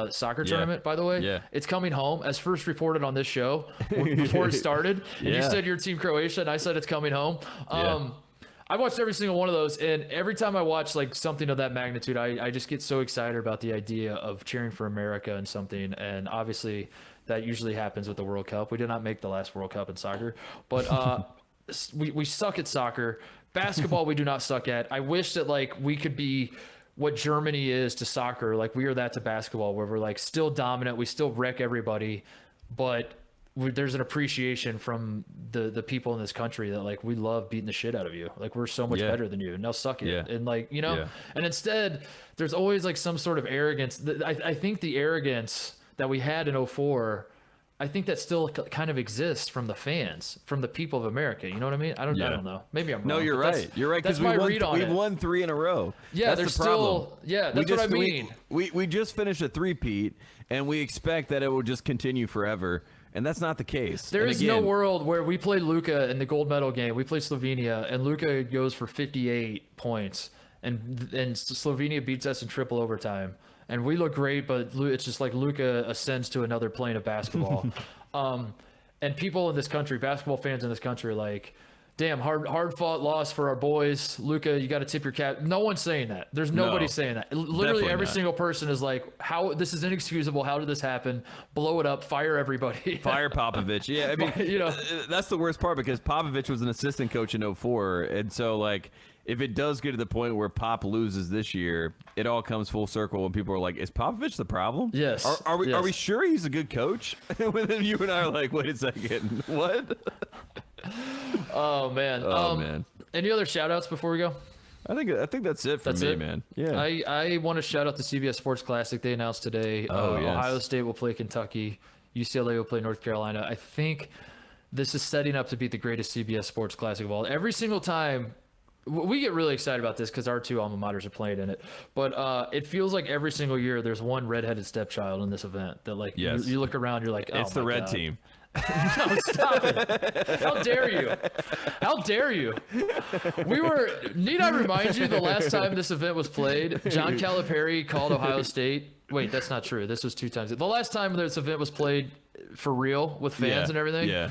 soccer tournament, by the way. Yeah. It's coming home, as first reported on this show before it started. And you said your team Croatia, and I said it's coming home. I watched every single one of those, and every time I watch like something of that magnitude, I just get so excited about the idea of cheering for America and something. And obviously that usually happens with the World Cup. We did not make the last World Cup in soccer, but we suck at soccer. Basketball we do not suck at. I wish that like we could be what Germany is to soccer. Like we are that to basketball, where we're like still dominant. We still wreck everybody, but there's an appreciation from the people in this country that like we love beating the shit out of you. Like we're so much better than you. Now suck it. And like, you know, and instead there's always like some sort of arrogance. I think the arrogance that we had in 04, I think that still kind of exists from the fans, from the people of America. You know what I mean? I don't know. Maybe I'm wrong. No, you're right. You're right. That's my read on it. We've won 3 in a row. Yeah, that's there's the problem. still, that's what I mean. We just finished a three-peat, and we expect that it will just continue forever. And that's not the case. There is no world where we played Luka in the gold medal game. We played Slovenia, and Luka goes for 58 points, and Slovenia beats us in triple overtime. And we look great, but it's just like Luka ascends to another plane of basketball. And people in this country, basketball fans in this country, are like, damn, hard fought loss for our boys. Luka, you got to tip your cap. No one's saying that. There's nobody saying that. Literally every single person is like, how this is inexcusable. How did this happen? Blow it up. Fire everybody. Fire Popovich. Yeah, I mean, that's the worst part because Popovich was an assistant coach in 2004, and so like. If it does get to the point where Pop loses this year, it all comes full circle when people are like, "Is Popovich the problem?" Yes. Are we sure he's a good coach? And then you and I are like, "Wait a second, what?" Oh man. Man. Any other shout outs before we go? I think that's it for me, man. Yeah. I want to shout out the CBS Sports Classic they announced today. Yes. Ohio State will play Kentucky. UCLA will play North Carolina. I think this is setting up to be the greatest CBS Sports Classic of all. Every single time. We get really excited about this because our two alma maters are playing in it. But it feels like every single year there's one redheaded stepchild in this event that like you look around, you're like, oh, it's the red team. No, stop it. How dare you? How dare you? Need I remind you the last time this event was played, John Calipari called Ohio State. Wait, that's not true. This was 2 times. The last time this event was played for real with fans and everything,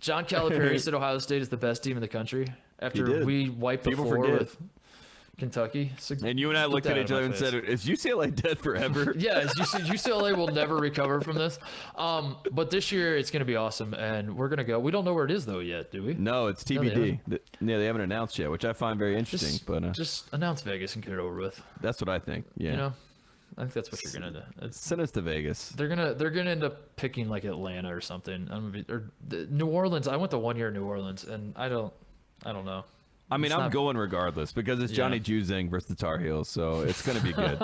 John Calipari said Ohio State is the best team in the country after we wiped the floor with Kentucky. And you and I looked at each other and said, is UCLA dead forever? Yeah, UCLA will never recover from this. But this year it's going to be awesome, and we're going to go. We don't know where it is, though, yet, do we? No, it's TBD. They haven't announced yet, which I find very interesting. Just announce Vegas and get it over with. That's what I think, yeah. You know? I think that's what you're gonna do. Send us to Vegas. They're gonna end up picking like Atlanta or something. Or New Orleans. I went to 1 year in New Orleans, and I don't know. I mean, I'm going regardless because it's Johnny Juzang versus the Tar Heels, so it's gonna be good.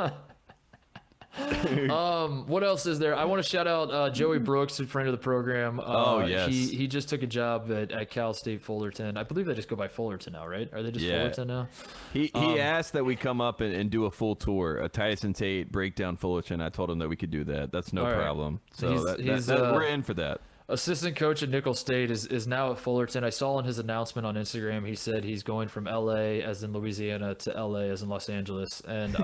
What else is there? I want to shout out Joey Brooks, a friend of the program. Yes. He just took a job at Cal State Fullerton. I believe they just go by Fullerton now, right? Are they just Fullerton now? He asked that we come up and do a full tour, a Titus and Tate breakdown Fullerton. I told him that we could do that. That's no problem. So we're in for that. Assistant coach at Nicholls State is now at Fullerton. I saw in his announcement on Instagram, he said he's going from LA as in Louisiana to LA as in Los Angeles. And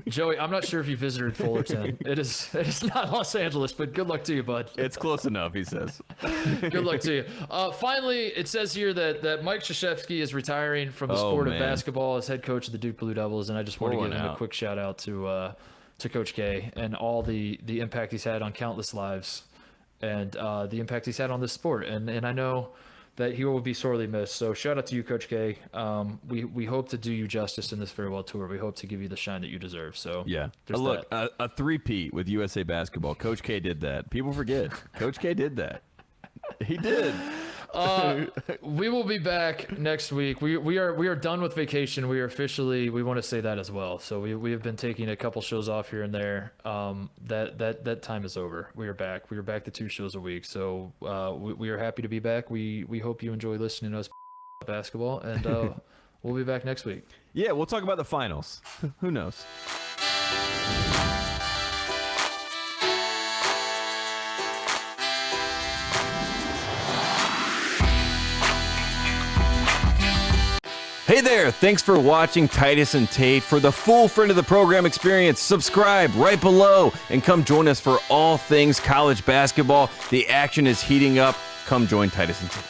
Joey, I'm not sure if you visited Fullerton. It is not Los Angeles, but good luck to you, bud. It's close enough, he says. Good luck to you. Finally, it says here that Mike Krzyzewski is retiring from the sport of basketball as head coach of the Duke Blue Devils, and I just want to give him a quick shout out to Coach K and all the impact he's had on countless lives. And the impact he's had on this sport. And I know that he will be sorely missed. So shout out to you, Coach K. We hope to do you justice in this farewell tour. We hope to give you the shine that you deserve. So look, a three-peat with USA Basketball. Coach K did that. People forget. Coach K did that. He did. We will be back next week. We are done with vacation. We want to say that as well. So we have been taking a couple shows off here and there. That time is over. We are back. We are back to 2 shows a week. So we are happy to be back. We hope you enjoy listening to us basketball, and we'll be back next week. Yeah, we'll talk about the finals. Who knows? Hey there, thanks for watching Titus and Tate. For the full friend of the program experience, subscribe right below and come join us for all things college basketball. The action is heating up. Come join Titus and Tate.